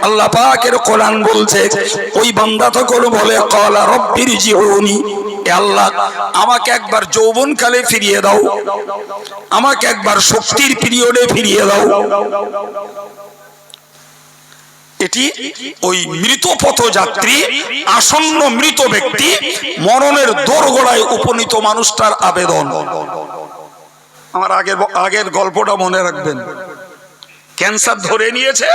আল্লাহ পাকের কোরআন বলছে ওই বান্দা তখন বলে ক্বালা রব্বিরজিউনি, এ আল্লাহ আমাকে একবার যৌবনকালে ফিরিয়ে দাও, আমাকে একবার শক্তির পিরিয়ডে ফিরিয়ে দাও। এটি ওই মৃত পথযাত্রী, আসন্ন মৃত ব্যক্তি, মরণের দোরগোড়ায় উপনীত মানুষটার আবেদন। আমার আগের গল্পটা মনে রাখবেন। ক্যান্সার ধরে নিয়েছে,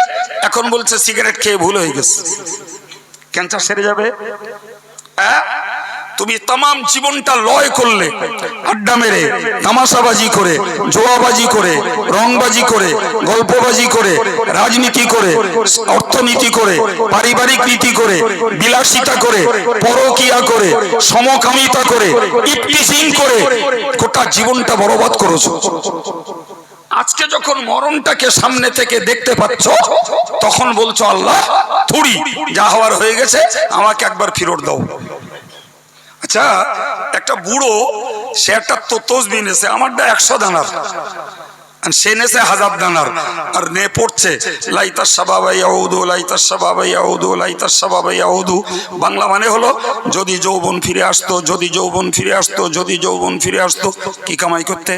এখন বলছে সিগারেট খেয়ে ভুল হয়ে গেছে, ক্যান্সার সেরে যাবে। তুমি তামাম জীবনটা লয় করলে, আড্ডা মেরে, তামাশাবাজি করে, জোয়াবাজি করে, রংবাজি করে, গল্পবাজি করে, রাজনীতি করে, অর্থনীতি করে, পারিবারিক নীতি করে, বিলাসিতা করে, পরকিয়া করে, সমকামিতা করে, ইফটিজিং করে গোটা জীবনটা বরবাদ করেছো। আজকে যখন মরণটাকে সামনে থেকে দেখতে পাচ্ছ, তখন বলছো আল্লাহ থুড়ি যা হওয়ার হয়ে গেছে, আমাকে একবার ফেরত দাও। আচ্ছা, একটা বুড়ো, সে একটা তসবিহ নেছে, আমারটা 100 দানার, সে নেছে 1000 দানার, আর নে পড়ছে লাইতাস শাবাবা ইয়াউদু, লাইতাস শাবাবা ইয়াউদু, লাইতাস শাবাবা ইয়াউদু। বাংলা মানে হলো যদি যৌবন ফিরে আসতো, যদি যৌবন ফিরে আসতো, যদি যৌবন ফিরে আসতো। কি কামাই করতে?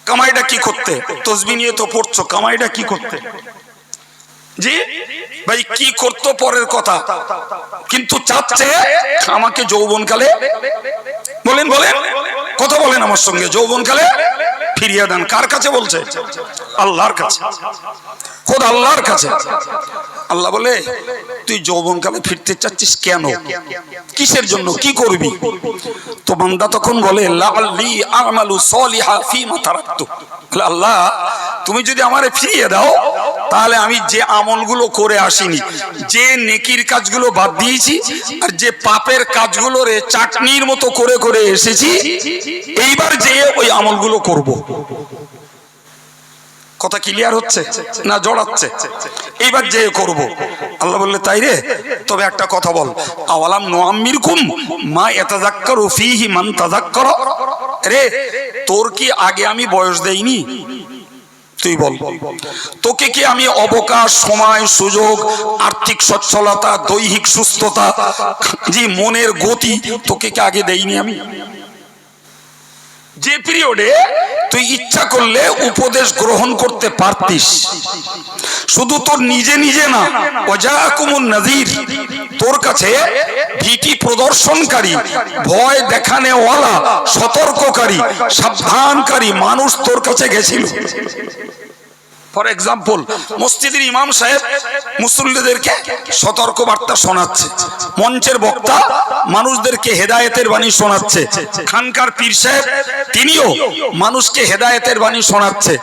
কামাইটা কি করতে? তসবিহ নিয়ে তো পড়ছো, কামাইটা কি করতে? জি ভাই, কি করতো পরের কথা, কিন্তু চাচ্ছে আমাকে যৌবনকালে, বলেন বলেন, কথা বলেন আমার সঙ্গে, যৌবনকালে ফিরিয়ে দেন। কার কাছে বলছে? আল্লাহর কাছে, খোদ আল্লাহর কাছে। আল্লাহ বলে তুই যৌবনকালে ফিরতে চাচ্ছিস কেন, কিসের জন্য, কি করবি? তো বান্দা তখন বলে লাআল্লি আমালু সলিহা ফীমা তারাকতু, আল্লাহ তুমি যদি আমারে ফিরিয়ে দাও, তাহলে আমি যে আমলগুলো করে আসিনি, যে নেকির কাজগুলো বাদ দিয়েছি, আর যে পাপের কাজগুলো রে চাটনির মতো করে করে এসেছি, এইবার যে ওই আমলগুলো করব। কথা ক্লিয়ার হচ্ছে না জড়াচ্ছে? এইবার যে করব। আল্লাহ বললে তাই রে, তবে একটা কথা বল, আওয়ালাম নুআম্মিরকুম মা ইয়াতাযাক্কারু ফীহি মান তাযাক্কারা, রে তোর কি আগে আমি বয়স দেইনি? তুই বল, তোকে কি আমি অবকাশ, সময়, সুযোগ, আর্থিক সচ্ছলতা, দৈহিক সুস্থতা, জি মনের গতি তোকে কি আগে দেইনি আমি? যে পিরিয়ডে তুই ইচ্ছা করলে উপদেশ গ্রহণ করতে পারতিস, শুধু তোর নিজে নিজে না, ওয়াজাকুমুন নাযীর, তোর কাছে ভীতি প্রদর্শনকারী, ভয় দেখানেওয়ালা, সতর্ককারী, সাবধানকারী মানুষ তোর কাছে গেছিল। ফর এক্সাম্পল, মসজিদের ইমাম সাহেব মুসল্লিদেরকে সতর্ক বার্তা শোনাচ্ছে, মঞ্চের বক্তা মানুষদেরকে হেদায়েতের বাণী শোনাচ্ছে, খানকার পীর সাহেব তিনিও মানুষকে হেদায়েতের বাণী শোনাচ্ছে,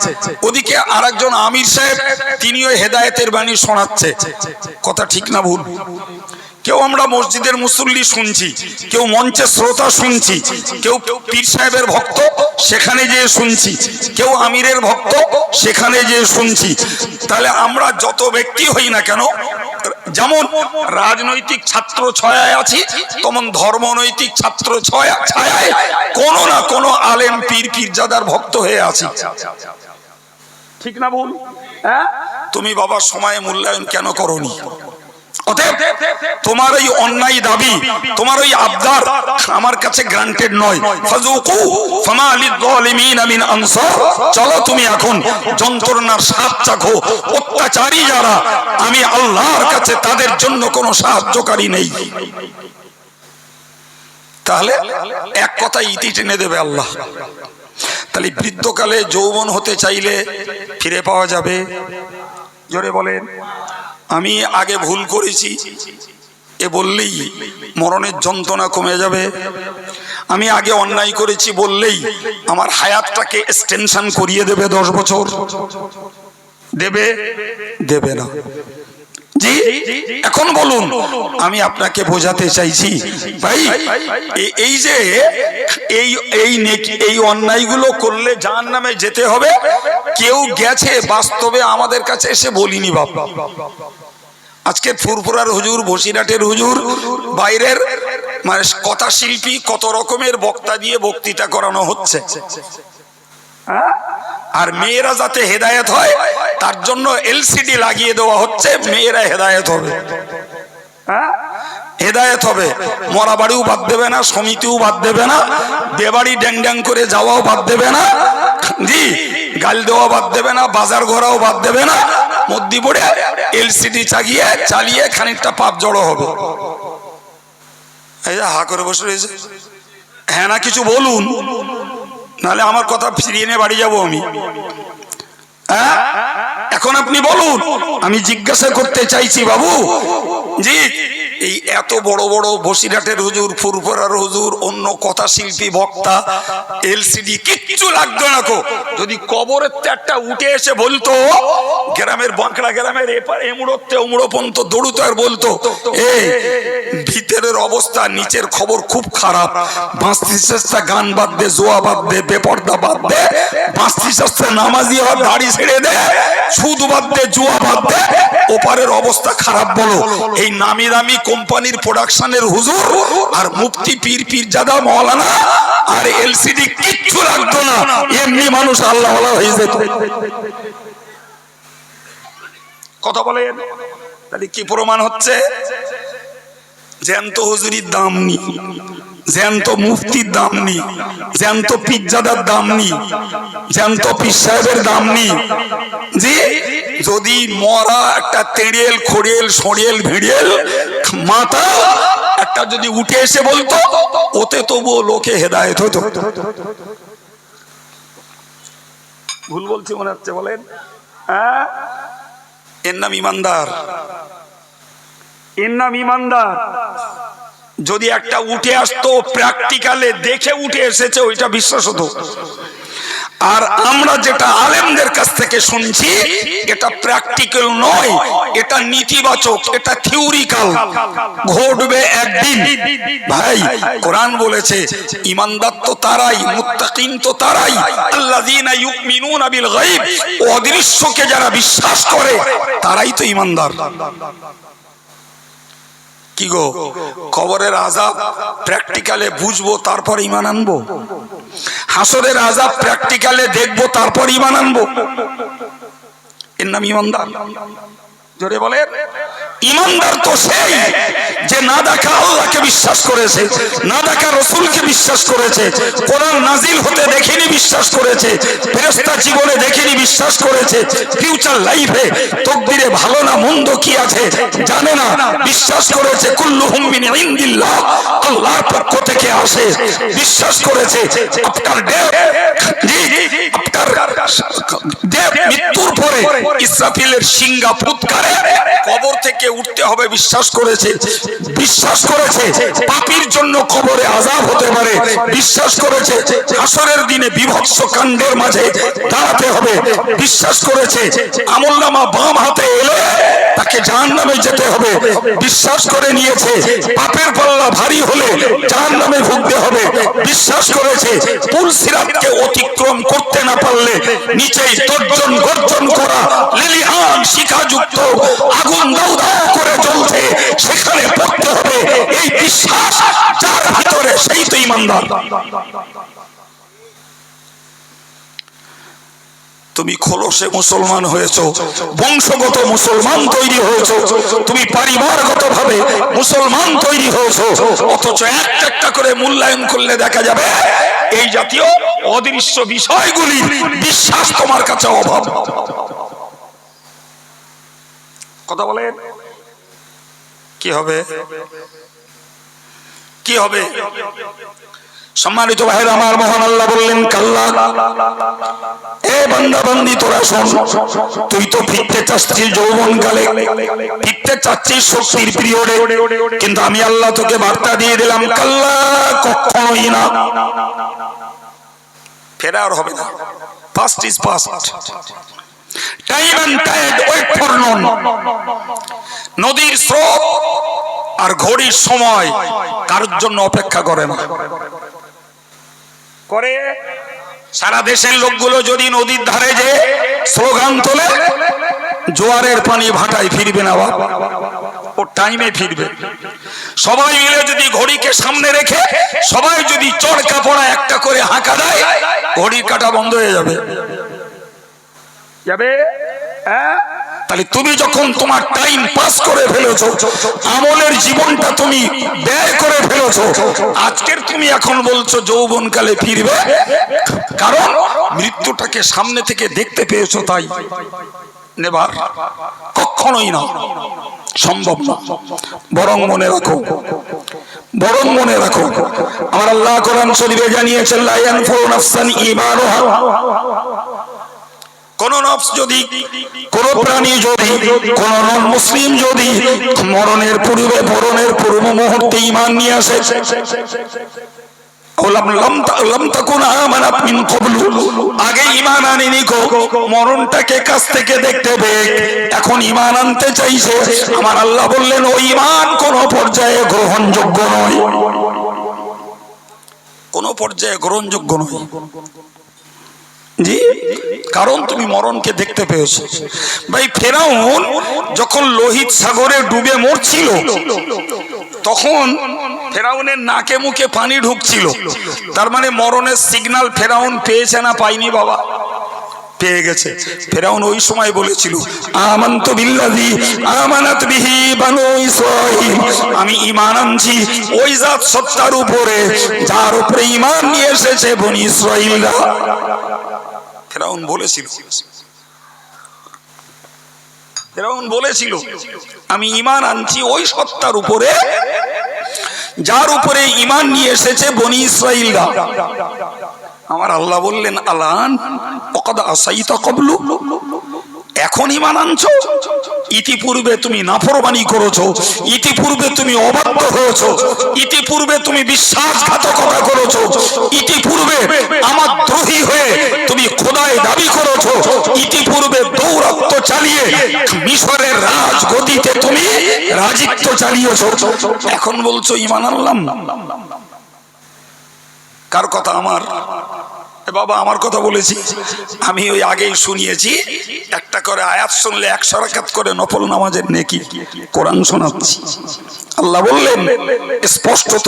ওদিকে আরেকজন আমির সাহেব তিনিও হেদায়েতের বাণী শোনাচ্ছে। কথা ঠিক না ভুল? কেউ আমরা মসজিদের মুসল্লি শুনছি, কেউ মঞ্চে শ্রোতা শুনছি, কেউ পীর সাহেবের ভক্ত সেখানে যেয়ে শুনছি, কেউ আমিরের ভক্ত সেখানে যেয়ে শুনছি। তাহলে আমরা যত ব্যক্তি হই না কেন, যেমন রাজনৈতিক ছাত্র ছায়ায় আছি, তেমন ধর্মনৈতিক ছাত্র ছায়ায় কোনো না কোনো আলেম পীর পীরজাদার ভক্ত হয়ে আছি। ঠিক না ভুল? হ্যাঁ, তুমি বাবা সময়ে মূল্যায়ন কেন করনি? অতএব তোমার ওই অন্যায় দাবি, তোমার ওই আবদার আমার কাছে গ্রান্টেড নয়। ফাযুকু ফামা লিয-যালিমিনা মিন আনসার, চলো তুমি এখন যন্ত্রণার স্বাদ চাখো। অত্যাচারী যারা, আমি আল্লাহর কাছে তাদের জন্য কোনো সাহায্যকারী নেই। তাহলে এক কথা ইতি টেনে দেবে আল্লাহ। তাহলে বৃদ্ধকালে যৌবন হতে চাইলে ফিরে পাওয়া যাবে? জোরে বলেন। আমি আগে ভুল করেছি এ বললেই মরণের যন্ত্রণা কমে যাবে? আমি আগে অন্যায় করেছি বললেই আমার হায়াতটাকে এক্সটেনশন করিয়ে দেবে 10 বছর? দেবে? দেবে না। জি এখন বলুন, আমি আপনাকে বোঝাতে চাইছি ভাই, এই যে এই অন্যায়গুলো করলে জাহান্নামে যেতে হবে, কেউ গেছে বাস্তবে আমাদের কাছে এসে বলিনি বাবা। আজকে ফুরফুরার হুজুর, বসিরহাটের হুজুর, বাইরের মানে কথা শিল্পী, কত রকমের বক্তা দিয়ে বক্তৃতা করানো হচ্ছে। আর মেয়েরা যাতে হেদায়েত হয় তার জন্য এলসিডি লাগিয়ে দেওয়া হচ্ছে, মেয়েরা হেদায়েত হবে। হেদায়েত হবে, মরা বাড়িও বাদ দেবে না, সমিতিও বাদ দেবে না, বেবাড়ি ড্যাং ড্যাং করে যাওয়াও বাদ দেবে না, জি গাল দেওয়া বাদ দেবে না, বাজার ঘোরাও বাদ দেবে না, মধ্যে পড়ে এলসিডি চালিয়ে খানিকটা পাপ জড়ো হবে। এই যে হা করে বসে রয়েছে, হ্যাঁ না কিছু বলুন, নাহলে আমার কথা ফিরিয়ে নিয়ে বাড়ি যাবো আমি। হ্যাঁ এখন আপনি বলুন, আমি জিজ্ঞাসা করতে চাইছি বাবু, জি এই এত বড় বড় বসিরহাটের হুজুর, ফুরফুরার হুজুর, অন্য কথা শিল্পী বক্তা, এলসিডি কিচ্ছু লাগতো না কো, যদি কবরের একটা উঠে এসে বলতো, গ্রামের বাঁকড়া গ্রামের এপার এমুড়োতে ওমুড়ো পর্যন্ত দৌড়তো আর বলতো এই ভিতরের অবস্থা নিচের খবর খুব খারাপ, বাঁশতি চেষ্টা গান বাদ দে, জোয়া বাদ দে, বেপর্দা বাদ দে, বাঁশতি চেষ্টা নামাজি হওয়ার দাড়ি ছেড়ে দে, সুদ বাদ দে, জুয়া বাদ দে, ওপারের অবস্থা খারাপ বলো, এই নামি দামি কোম্পানির প্রোডাকশনের হুজুর আর মুফতি পীর পীরজাদা মাওলানা আর এলসিডি কিচ্ছু লাগতো না, এমনি মানুষ আল্লাহ ওয়ালা হয়ে যেত। কথা বলেন, তাহলে কি প্রমাণ হচ্ছে? জ্যান্ত হুজুরির দাম নেই, জ্যান্ত মুফতির দাম নেই, জ্যান্ত পীরজাদার দাম নেই, জ্যান্ত পীর সাহেবের দাম নেই। জি যদি মরা একটা তেড়েল খড়েল সড়েল ভিড়েল মাথা একটা যদি উঠে এসে বলতো, ওতে তবুও লোকে হেদায়েত হতো। ভুল বলছি মনে হচ্ছে, বলেন? হ্যাঁ, এর নাম ইমানদার, এর নাম ইমানদার। যদি একটা উঠে আসতো প্র্যাকটিক্যালে দেখে উঠে এসেছে, ওইটা বিশ্বাস হতো। আর আমরা যেটা আলেমদের কাছ থেকে শুনছি, এটা প্র্যাকটিক্যাল নয়, এটা নীতিবাচক, এটা থিওরিক্যাল, ঘটবে একদিন। ভাই কোরআন বলেছে ইমানদার তো তারাই, মুত্তাকিন তো তারাই, আল্লাযীনা ইউমিনুনা বিল গায়ব, অদৃশ্যকে যারা বিশ্বাস করে তারাই তো ইমানদার। কি গো, কবরের আযাব প্র্যাকটিক্যালে বুঝবো তারপর ঈমান আনবো, হাসরের আযাব প্র্যাকটিক্যালে দেখবো তারপর ঈমান আনবো, এর নাম ঈমানদার। জোরে বলেন, ঈমানদার তো সেই যে না দেখা আল্লাহকে বিশ্বাস করেছে, না দেখা রাসূলকে বিশ্বাস করেছে, কোরআন নাজিল হতে দেখেনি বিশ্বাস করেছে, ফেরেশতা জীবনে দেখেনি বিশ্বাস করেছে, ফিউচার লাইফে তাকদীরে ভালো না মন্দ কি আছে জানে না, বিশ্বাস করেছে কুল্লুহুম মিন ইনদিল্লাহ, আল্লাহর পক্ষ থেকে আসে, বিশ্বাস করেছে আপনার মৃত্যুর পরে ইসরাফিলের সিংহা ফুৎকারে কবর থেকে উঠতে হবে, বিশ্বাস করেছে, বিশ্বাস করেছে পাপীর জন্য কবরে আযাব হতে পারে, বিশ্বাস করেছে হাসরের দিনে বিভৎস কাণ্ডের মাঝে দাঁড়াতে হবে, বিশ্বাস করেছে আমলনামা বাম হাতে এলে তাকে জাহান্নামে যেতে হবে, বিশ্বাস করে নিয়েছে পাপের পাল্লা ভারী হলে জাহান্নামে ভুগতে হবে, বিশ্বাস করেছে পুল সিরাতকে অতিক্রম করতে না পারলে নিচেই তর্জন গর্জন করা লিলিহান শিখাযুক্ত আগুন দাউ দাউ করে জ্বলছে, সেখানে পড়তে হবে, এই বিশ্বাস যার ভিতরে সেই তো ঈমানদার। তুমি খোলসে মুসলমান হয়েছো, বংশগত মুসলমান তৈরি হয়েছো, তুমি পরিবারগত ভাবে মুসলমান তৈরি হয়েছো, অথচ একটা একটা করে মূল্যায়ন করলে দেখা যাবে এই জাতীয় অদৃশ্য বিষয়গুলি বিশ্বাস তোমার কাছে অভাব। কথা বলেন, কি হবে? কি হবে? সম্মানিত ভাইরা আমার, মহান আল্লাহ বললেন কাল্লা, এ বান্দা বান্দি তোরা শোন, তুই তো ফিরতে চাচ্ছিস যৌবনকালে, ফিরতে চাচ্ছিস শক্তির পিরিয়ডে, কিন্তু আমি আল্লাহ তোকে বার্তা দিয়ে দিলাম কাল্লা, কখনোই না, ফেরা আর হবে না। Past is past, time and tide wait for none. নদীর স্রোত আর ঘড়ির সময় কারোর জন্য অপেক্ষা করে না। করে সারা দেশের লোকগুলো যদি নদীর ধারে যে স্লোগান তোলে, জোয়ার জোয়ারের পানি ভাটায় ফিরবে না বাবা, ও টাইমে ফিরবে। সবাই মিলে যদি ঘড়িকে সামনে রেখে সবাই যদি চড়কা পড়া একটা করে হাঁকা দেয়, ঘড়ির কাঁটা বন্ধ হয়ে যাবে। যাবে? হ্যাঁ। তাহলে তুমি যখন তোমার টাইম পাস করে ফেলেছো, আমলের জীবনটা তুমি ব্যয় করে ফেলেছো, আজকের তুমি এখন বলছো যৌবনকালে ফিরবে, কারণ মৃত্যুটাকে সামনে থেকে দেখতে পেয়েছো, তাই নেবার কখনোই না, সম্ভব না। বরং মনে রাখো, বরং মনে রাখো, আমার আল্লাহ কোরআন শরীফে জানিয়েছেন লা ইয়ানফাউ নাফসান ঈমানুহা, কোন নফস যদি, কোন প্রাণী যদি, কোন নন মুসলিম যদি মরণের পূর্ব মুহূর্তে ঈমান নিয়ে আসে, আগে ঈমান আনেনি, মরণটাকে কাছ থেকে দেখতে পেয়ে এখন ঈমান আনতে চাইছে, আমার আল্লাহ বললেন ওই ঈমান কোন পর্যায়ে গ্রহণযোগ্য নয়, কোন পর্যায়ে গ্রহণযোগ্য নয়। জি, কারণ তুমি মরণকে দেখতে পেয়েছো। ভাই ফেরাউন যখন লোহিত সাগরে ডুবে মরছিল, তখন ফেরাউনের নাকে মুখে পানি ঢুকছিল, তার মানে মরণের সিগন্যাল ফেরাউন পেয়েছে না পাইনি বাবা? পেয়ে গেছে। ফেরাউন ওই সময় বলেছিল আমানতু বিল্লাযী আমানাত বিহি বানু ইসরাঈল, আমি ঈমান আনছি ওই জাত সত্তার উপরে যার উপরে ঈমান নিয়ে এসেছে বনি ইসরাঈলরা। ফেরাউন বলেছিল, ফেরাউন বলেছিল আমি ঈমান আনছি ওই সত্তার উপরে যার উপরে ঈমান নিয়ে এসেছে বনি ইসরাঈলরা। আমার আল্লাহ বললেন আলান ওয়াকাদ আসাইতা ক্বাবলু, এখন ঈমান আনছো? ইতিপূর্বে তুমি নাফরমানি করেছো, ইতিপূর্বে তুমি অবাধ্য হয়েছো, ইতিপূর্বে তুমি বিশ্বাসঘাতকতা করেছো, ইতিপূর্বে আমার দ্রোহী হয়ে তুমি খোদায় দাবি করেছো, ইতিপূর্বে দৌরাত্ম্য চালিয়ে মিশরের রাজগদিতে তুমি রাজিত্ব চালিয়েছো, এখন বলছো ঈমান আনলাম। কার কথা? আমার বাবা আমার কথা বলেছি, আমি ওই আগেই শুনিয়েছি, একটা করে আয়াত শুনলে 100 রাকাত করে নফল নামাজের নেকি, কোরআন শোনাচ্ছি। আল্লাহ বললেন স্পষ্টত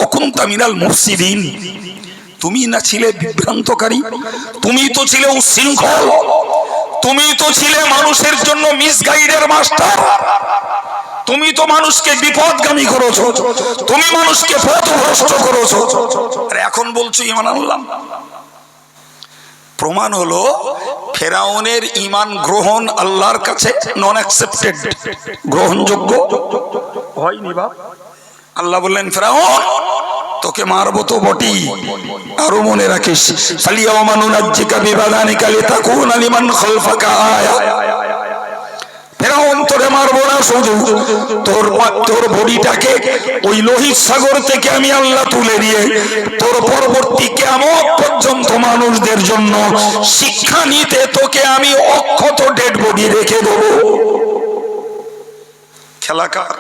অকুনতা মিনাল মুফসিদিন, তুমি না ছিলে বিভ্রান্তকারী, তুমি তো ছিলে উচ্ছৃঙ্খল, তুমি তো ছিলে মানুষের জন্য মিসগাইডের মাস্টার, তুমি তো মানুষকে বিপদগামী করেছো, তুমি মানুষকে পথভ্রষ্ট করেছো, আর এখন বলছো ঈমান আনলাম। প্রমাণ হলো ফেরাউনের ঈমান গ্রহণ আল্লাহর কাছে নন অ্যাকসেপ্টেড, গ্রহণযোগ্য হয়নি বাপ। আল্লাহ বললেন ফেরাউন তোকে মারবো তো বটি, আরো মনে রাখিস ফালিয়াওমা নুনাজ্জিকা বিবাদানিকা লিতাকুনা লিমান খালফাকা আয়া। ফেরাউন তোরে মারবো না, শুধু তোর বডিটাকে ওই লোহিত সাগর থেকে আমি আল্লাহ তুলে নিয়ে তোর পরবর্তী কিয়ামত পর্যন্ত মানুষদের জন্য শিক্ষা নিতে তোকে আমি অক্ষত ডেড বডি রেখে দেবো। খেলাকার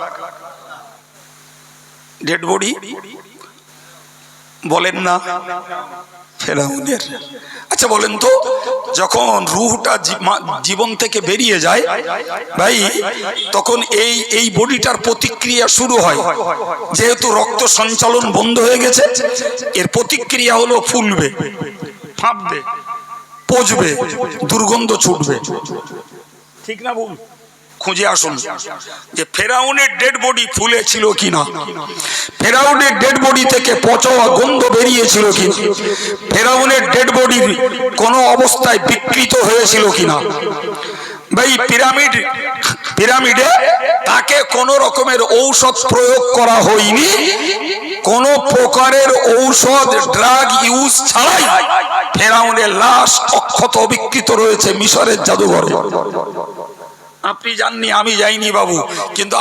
ডেড বডি বলেন না ফেরাউনের। আচ্ছা বলেন তো, যখন রূহটা জীবন থেকে বেরিয়ে যায় ভাই, তখন এই বডিটার প্রতিক্রিয়া শুরু হয়। যেহেতু রক্ত সঞ্চালন বন্ধ হয়ে গেছে, এর প্রতিক্রিয়া হলো ফুলবে, ফাঁপবে, পচবে, দুর্গন্ধ ছুটবে, ঠিক না বল? খুঁজে আসুন যে ফেরাউনের ডেড বডি ফুলে ছিল কিনা, ফেরাউনের ডেড বডি থেকে পচা গন্ধ বেরিয়েছিল কিনা, ফেরাউনের ডেড বডি কোন অবস্থায় বিকৃত হয়েছিল কিনা। ভাই পিরামিডে তাকে কোন রকমের ঔষধ প্রয়োগ করা হয়নি, কোন প্রকারের ঔষধ ড্রাগ ইউজ ছাড়াই ফেরাউনের লাশ অক্ষত অবিকৃত রয়েছে মিশরের জাদুঘরে। আপনি জাননি, আমি যাইনি বাবু, কিন্তু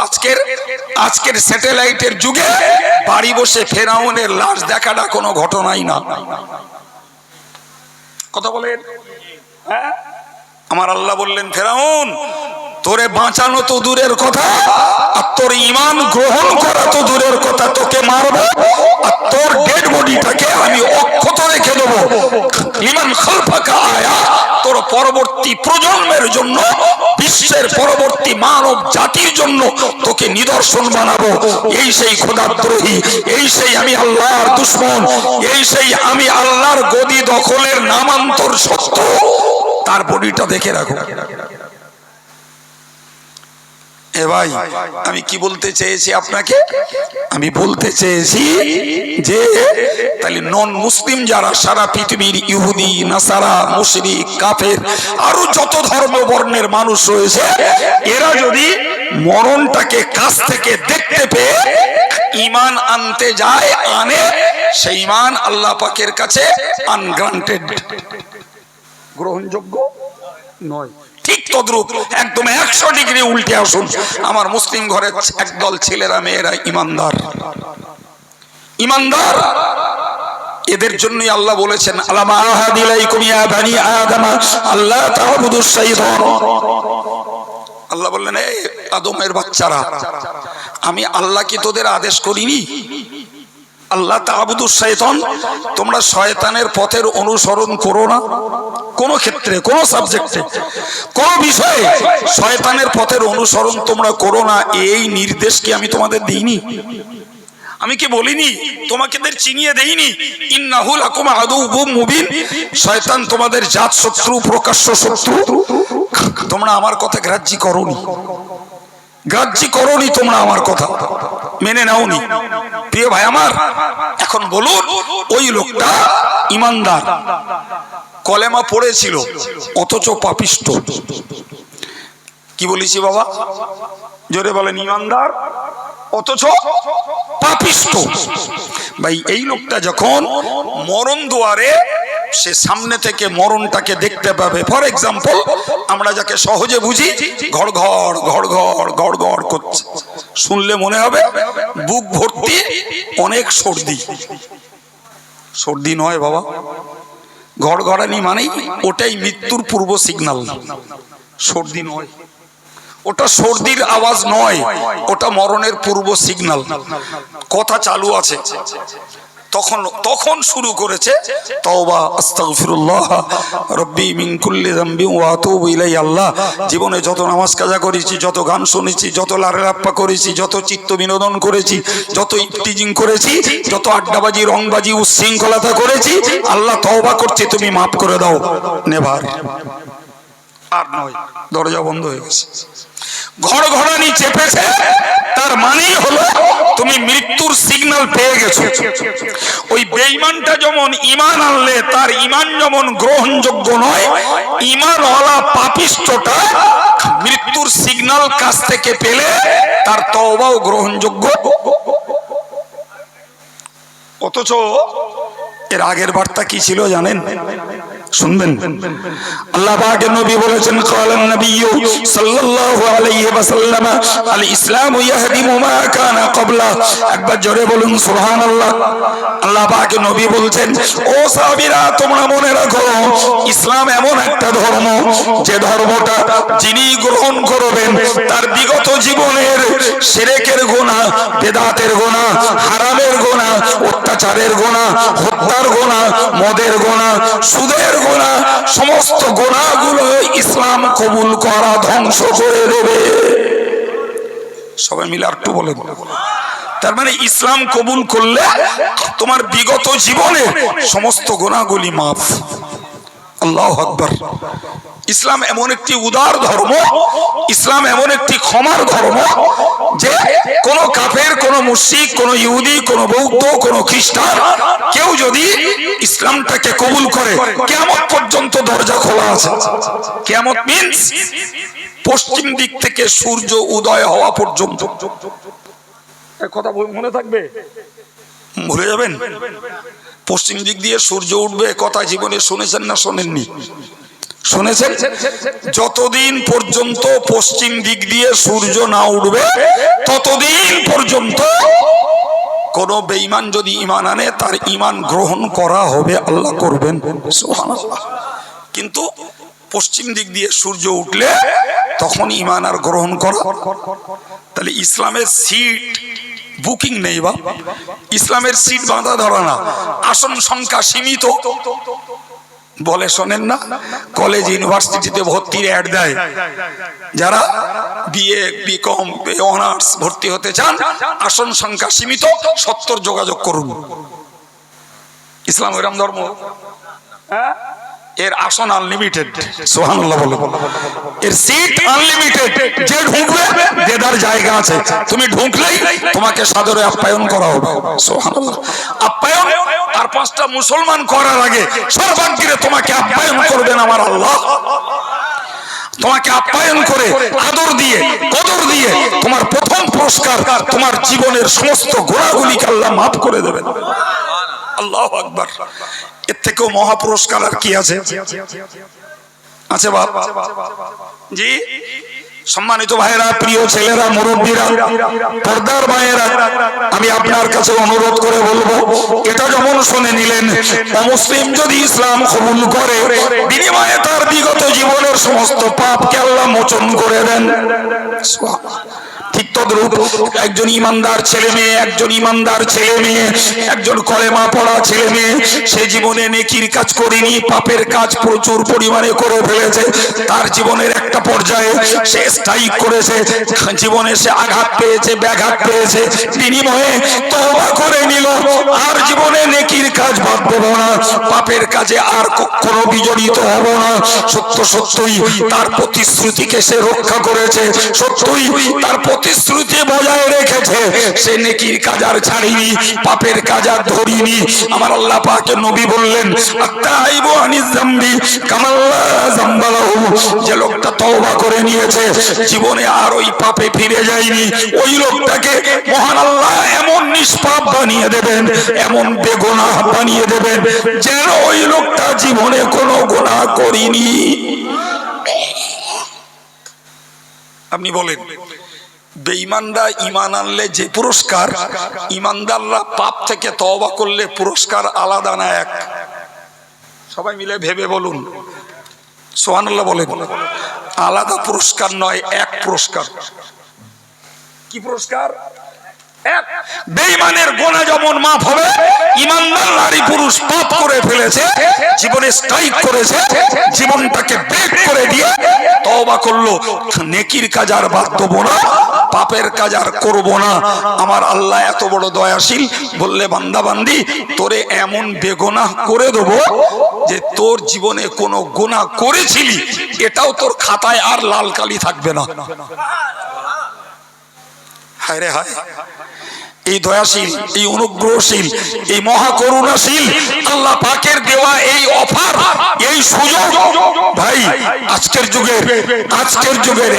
আজকের স্যাটেলাইটের যুগে বাড়ি বসে ফেরাউনের লাশ দেখাটা কোনো ঘটনাই না। কথা বলেন? হ্যাঁ, আমার আল্লাহ বললেন ফেরাউন তোরে বাঁচানো তো দূরের কথা, আর তোর ঈমান গ্রহণ করা তো দূরের কথা, তোকে মারবো আর তোর ডেড বডিটাকে আমি অক্ষত রেখে দেবো। লিমান খালফাকা আয়া, তোর পরবর্তী প্রজন্মের জন্য বিশ্বের পরবর্তী মানব জাতির জন্য তোকে নিদর্শন বানাবো। এই সেই খোদাদ্রোহী, এই সেই আমি আল্লাহর দুশমন, এই সেই আমি আল্লাহর গদি দখলের নামান্তর সত্য, তার বডিটা দেখে রাখো। এ ভাই, আমি কি বলতে চেয়েছি আপনাকে? আমি বলতে চেয়েছি যে তাহলে নন মুসলিম যারা সারা পৃথিবীর ইহুদি, নাসারা, মুশরিক, কাফের, আরো যত ধর্ম বর্ণের মানুষ রয়েছে, এরা যদি মরণটাকে কাছ থেকে দেখতে পেয়ে ঈমান আনতে যায়, আনে, সেই ঈমান আল্লাহ পাকের কাছে আনগ্রান্টেড, গ্রহণযোগ্য নয়। ঠিক তদ্রূপ একদম 100 ডিগ্রি উল্টে আসুন, আমার মুসলিম ঘরের একদল ছেলেরা মেয়েরা ইমানদার, ইমানদার, এদের জন্যই আল্লাহ বলেছেন আলাম আহাদিলাইকুম ইয়া বানি আদম আল্লাহ তা'বুদুশ শাইতান। আল্লাহ বললেন, এই আদমের বাচ্চারা, আমি আল্লাহ কি তোদের আদেশ করিনি? আল্লাহ তা'বুদুশ শাইতান, তোমরা শয়তানের পথের অনুসরণ করো না। কোন ক্ষেত্রে, কোন সাবজেক্টে, কোন বিষয়ে শয়তানের পথের অনুসরণ তোমরা করো না, এই নির্দেশ কি আমি তোমাদের দিইনি? আমি কি বলিনি? তোমাকে চিনিয়ে দেইনি? ইন্নাহু লাকুম আদুউম মুবিন, শয়তান তোমাদের জাত শত্রু, প্রকাশ্য শত্রু। তোমরা আমার কথা গ্রাহ্য করোনি, গ্রাহ্য করোনি, তোমরা আমার কথা মেনে নাওনি। প্রিয় ভাই আমার, এখন বলুন, ওই লোকটা ইমানদার, কলেমা পড়েছিল, অথচ পাপিষ্ট। কি বলেছি বাবা? জোরে বলেন। ইমানদার অথচ পাপিষ্ট। ভাই, এই লোকটা যখন মরণ দুয়ারে, সে সামনে থেকে মরণটাকে দেখতে পাবে। ফর এক্সাম্পল, আমরা যাকে সহজে বুঝি, ঘড় ঘড় ঘড় ঘড় ঘড় ঘড় করছে, শুনলে মনে হবে বুক ভর্তি অনেক সর্দি। সর্দি নয় বাবা, ঘড়ঘড়ানি মানেই ওটাই মৃত্যুর পূর্ব সিগন্যাল, সর্দি নয়। ওটা সর্দির আওয়াজ নয়, ওটা মরণের পূর্ব সিগন্যাল। কথা চালু আছে, তখন শুরু করেছে তওবা, আস্তাগফিরুল্লাহ রব্বি মিন কুল্লি যামবি ওয়া আতুবু ইলাইহি। আল্লাহ, জীবনে যত নামাজ কাজা করেছি, যত গান শুনেছি, যত লারেলাপ্পা করেছি, যত চিত্ত বিনোদন করেছি, যত ইফতিজিং করেছি, যত আড্ডাবাজি, রংবাজি, উচ্ছৃঙ্খলতা করেছি, আল্লাহ তওবা করছি, তুমি মাফ করে দাও। নেভার, আর নয়। দরজা বন্ধ হয়ে গেছে, ঘড়ঘড়ানি চেপেছে, তার মানেই হলো তুমি মৃত্যুর সিগন্যাল পেয়ে গেছো। ওই বেঈমানটা যেমন ঈমান আনলে তার ঈমান যেমন গ্রহণযোগ্য নয়, ঈমানওয়ালা পাপিষ্টটা মৃত্যুর সিগন্যাল কাছ থেকে পেলে তার তওবাও গ্রহণযোগ্য। অথচ এর আগের বার্তা কি ছিল জানেন? শুনবেন। আল্লাহ পাকের নবী বলেছেন, ক্বালান নবিয়্যু সাল্লাল্লাহু আলাইহি ওয়াসাল্লাম, আল ইসলামু ইয়াহদিমু মা কানা ক্বাবলা। একবার জোরে বলুন সুবহানাল্লাহ। আল্লাহ পাকের নবী বলছেন, ও সাহাবীরা, তোমরা মনে রাখো, ইসলাম এমন একটা ধর্ম, যে ধর্মটা যিনি গ্রহণ করবেন তার বিগত জীবনের শিরকের গুনাহ, বিদআতের গুনাহ, হারামের গুনাহ, অত্যাচারের গুনাহ, হত্যার গুনাহ, মদের গুনাহ, সুদের গুনাহ, সমস্ত গুনাহগুলো ইসলাম কবুল করা ধ্বংস করে দেবে। সবাই মিলে একটু বলেন। তার মানে ইসলাম কবুল করলে তোমার বিগত জীবনে সমস্ত গুনাহগুলি মাফ। আল্লাহু আকবার। ইসলাম এমন একটি উদার ধর্ম, ইসলাম এমন একটি ক্ষমার ধর্ম, যে কোন কাফের, কোন মুশরিক, কোন ইহুদি, কোন বৌদ্ধ, কোন খ্রিস্টান কেউ যদি ইসলামটাকে কবুল করে, কিয়ামত পর্যন্ত দরজা খোলা আছে। কিয়ামত মিন্স পশ্চিম দিক থেকে সূর্য উদয় হওয়া পর্যন্ত। এই কথা মনে থাকবে, ভুলে যাবেন? পশ্চিম দিক দিয়ে সূর্য উঠবে, কথা জীবনে শুনেছেন না শোনেননি? শুনেছেন? যতদিন পর্যন্ত পশ্চিম দিক দিয়ে সূর্য না উঠবে, ততদিন পর্যন্ত কোন বেঈমান যদি ঈমান আনে, তার ঈমান গ্রহণ করা হবে, আল্লাহ করবেন, সুবহানাল্লাহ। কিন্তু পশ্চিম দিক দিয়ে সূর্য উঠলে তখন ঈমান আর গ্রহণ করা। তাহলে ইসলামের সিট বুকিং নেই বা ইসলামের সিট বাঁধা ধরা না, আসন সংখ্যা সীমিত। বলে শোনেন না, কলেজ ইউনিভার্সিটিতে ভর্তির অ্যাড দেয়, যারা বিএ বিকম অনার্স ভর্তি হতে চান আসন সংখ্যা সীমিত, 70 যোগাযোগ করুন। ইসলাম এরকম ধর্ম, এর আসন আনলিমিটেড। সুবহানাল্লাহ বলে, এর সিট আনলিমিটেড, যে ঢুকবে দেদার জায়গা আছে, তুমি ঢুকলেই তোমাকে সাদরে আপ্যায়ন করা হবে। সুবহানাল্লাহ, আপ্যায়ন আর 5টা মুসলমান করার আগে সর্বাগ্রে তোমাকে আপ্যায়ন করবেন আমার আল্লাহ। তোমাকে আপ্যায়ন করে আদর দিয়ে কদর দিয়ে তোমার প্রথম পুরস্কার তোমার জীবনের সমস্ত গোনাগুলিকে আল্লাহ মাফ করে দেবেন। আল্লাহু আকবার। এর থেকেও মহা পুরস্কার আর কি আছে? আছে বাপ জি। সম্মানিত ভাইরা, প্রিয় ছেলেরা, মুরব্বীরা, পর্দার ভাইয়েরা, আমি আপনার কাছে অনুরোধ করে বলবো, এটা যেমন শুনে নিলেন, অমুসলিম যদি ইসলাম কবুল করে বিনিময়ে তার বিগত জীবনের সমস্ত পাপকে আল্লাহ মোচন করে দেন। ঠিক তদ্রূপ একজন ইমানদার ছেলে মেয়ে, একজন ইমানদার ছেলে মেয়ে, একজন কলেমা পড়া ছেলে মেয়ে, সে জীবনে নেকির কাজ করেনি, পাপের কাজ প্রচুর পরিমাণে করে ফেলেছে। তার জীবনের একটা পর্যায়ে সে স্ট্রাইক করেছে, জীবনে সে আঘাত পেয়েছে, ব্যাঘাত পেয়েছে, বিনিময়ে তওবা করে নিল, আর জীবনে নেকির কাজ বাদ দেব না, পাপের কাজে আর কখনো বিজড়িত হব না। সত্য সত্যই তার প্রতিশ্রুতিকে সে রক্ষা করেছে, সত্যই তার প্রতিশ্রুতি বজায় রেখেছে, সে নেকির কাজ আর ছাড়িনি, পাপের কাজ আর ধরিনি। আমার আল্লাহ পাকের নবী বললেন, আত্তাইবু আনিজ যামবি কামাল্লা যামবালাহু, যে লোকটা তওবা করে নিয়েছে, জীবনে আর ওই পাপে ফিরে যায়নি, ওই লোকটাকে মহান আল্লাহ এমন নিষ্পাপ বানিয়ে দেবেন, এমন বেগুনাহ বানিয়ে দেবেন, যেন ওই লোকটা জীবনে কোনো গুনাহ করেনি। আপনি বলেন, বেঈমানরা ঈমান আনলে যে পুরস্কার, ঈমানদাররা পাপ থেকে তওবা করলে পুরস্কার আলাদা না এক? সবাই মিলে ভেবে বলুন, সুবহানাল্লাহ বলেন। আলাদা পুরস্কার নয়, এক পুরস্কার। কি পুরস্কার? এক। বেঈমানের গুনাহ যেমন মাফ হবে, ঈমানদার নারী পুরুষ পাপ করে ফেলেছে, জীবনে স্ট্রাইক করেছে, জীবনটাকে ব্রেক করে দিয়ে তওবা করলো, নেকির কাজ আর বাদ দেব না, পাপের কাজ আর করব না। আমার আল্লাহ এত বড় দয়াশীল, বললে বান্দা বান্দি তোরে এমন বেগুনাহ করে দেব যে তোর জীবনে কোনো গুনাহ করেছিলি এটাও তোর খাতায় আর লাল কালি থাকবে না। হায় রে হায়, এই দয়াশীল, এই অনুগ্রহশীল, এই মহাকরুণাশীল আল্লাহ পাকের দেওয়া এই অফার, এই সুযোগ, ভাই আজকের যুগের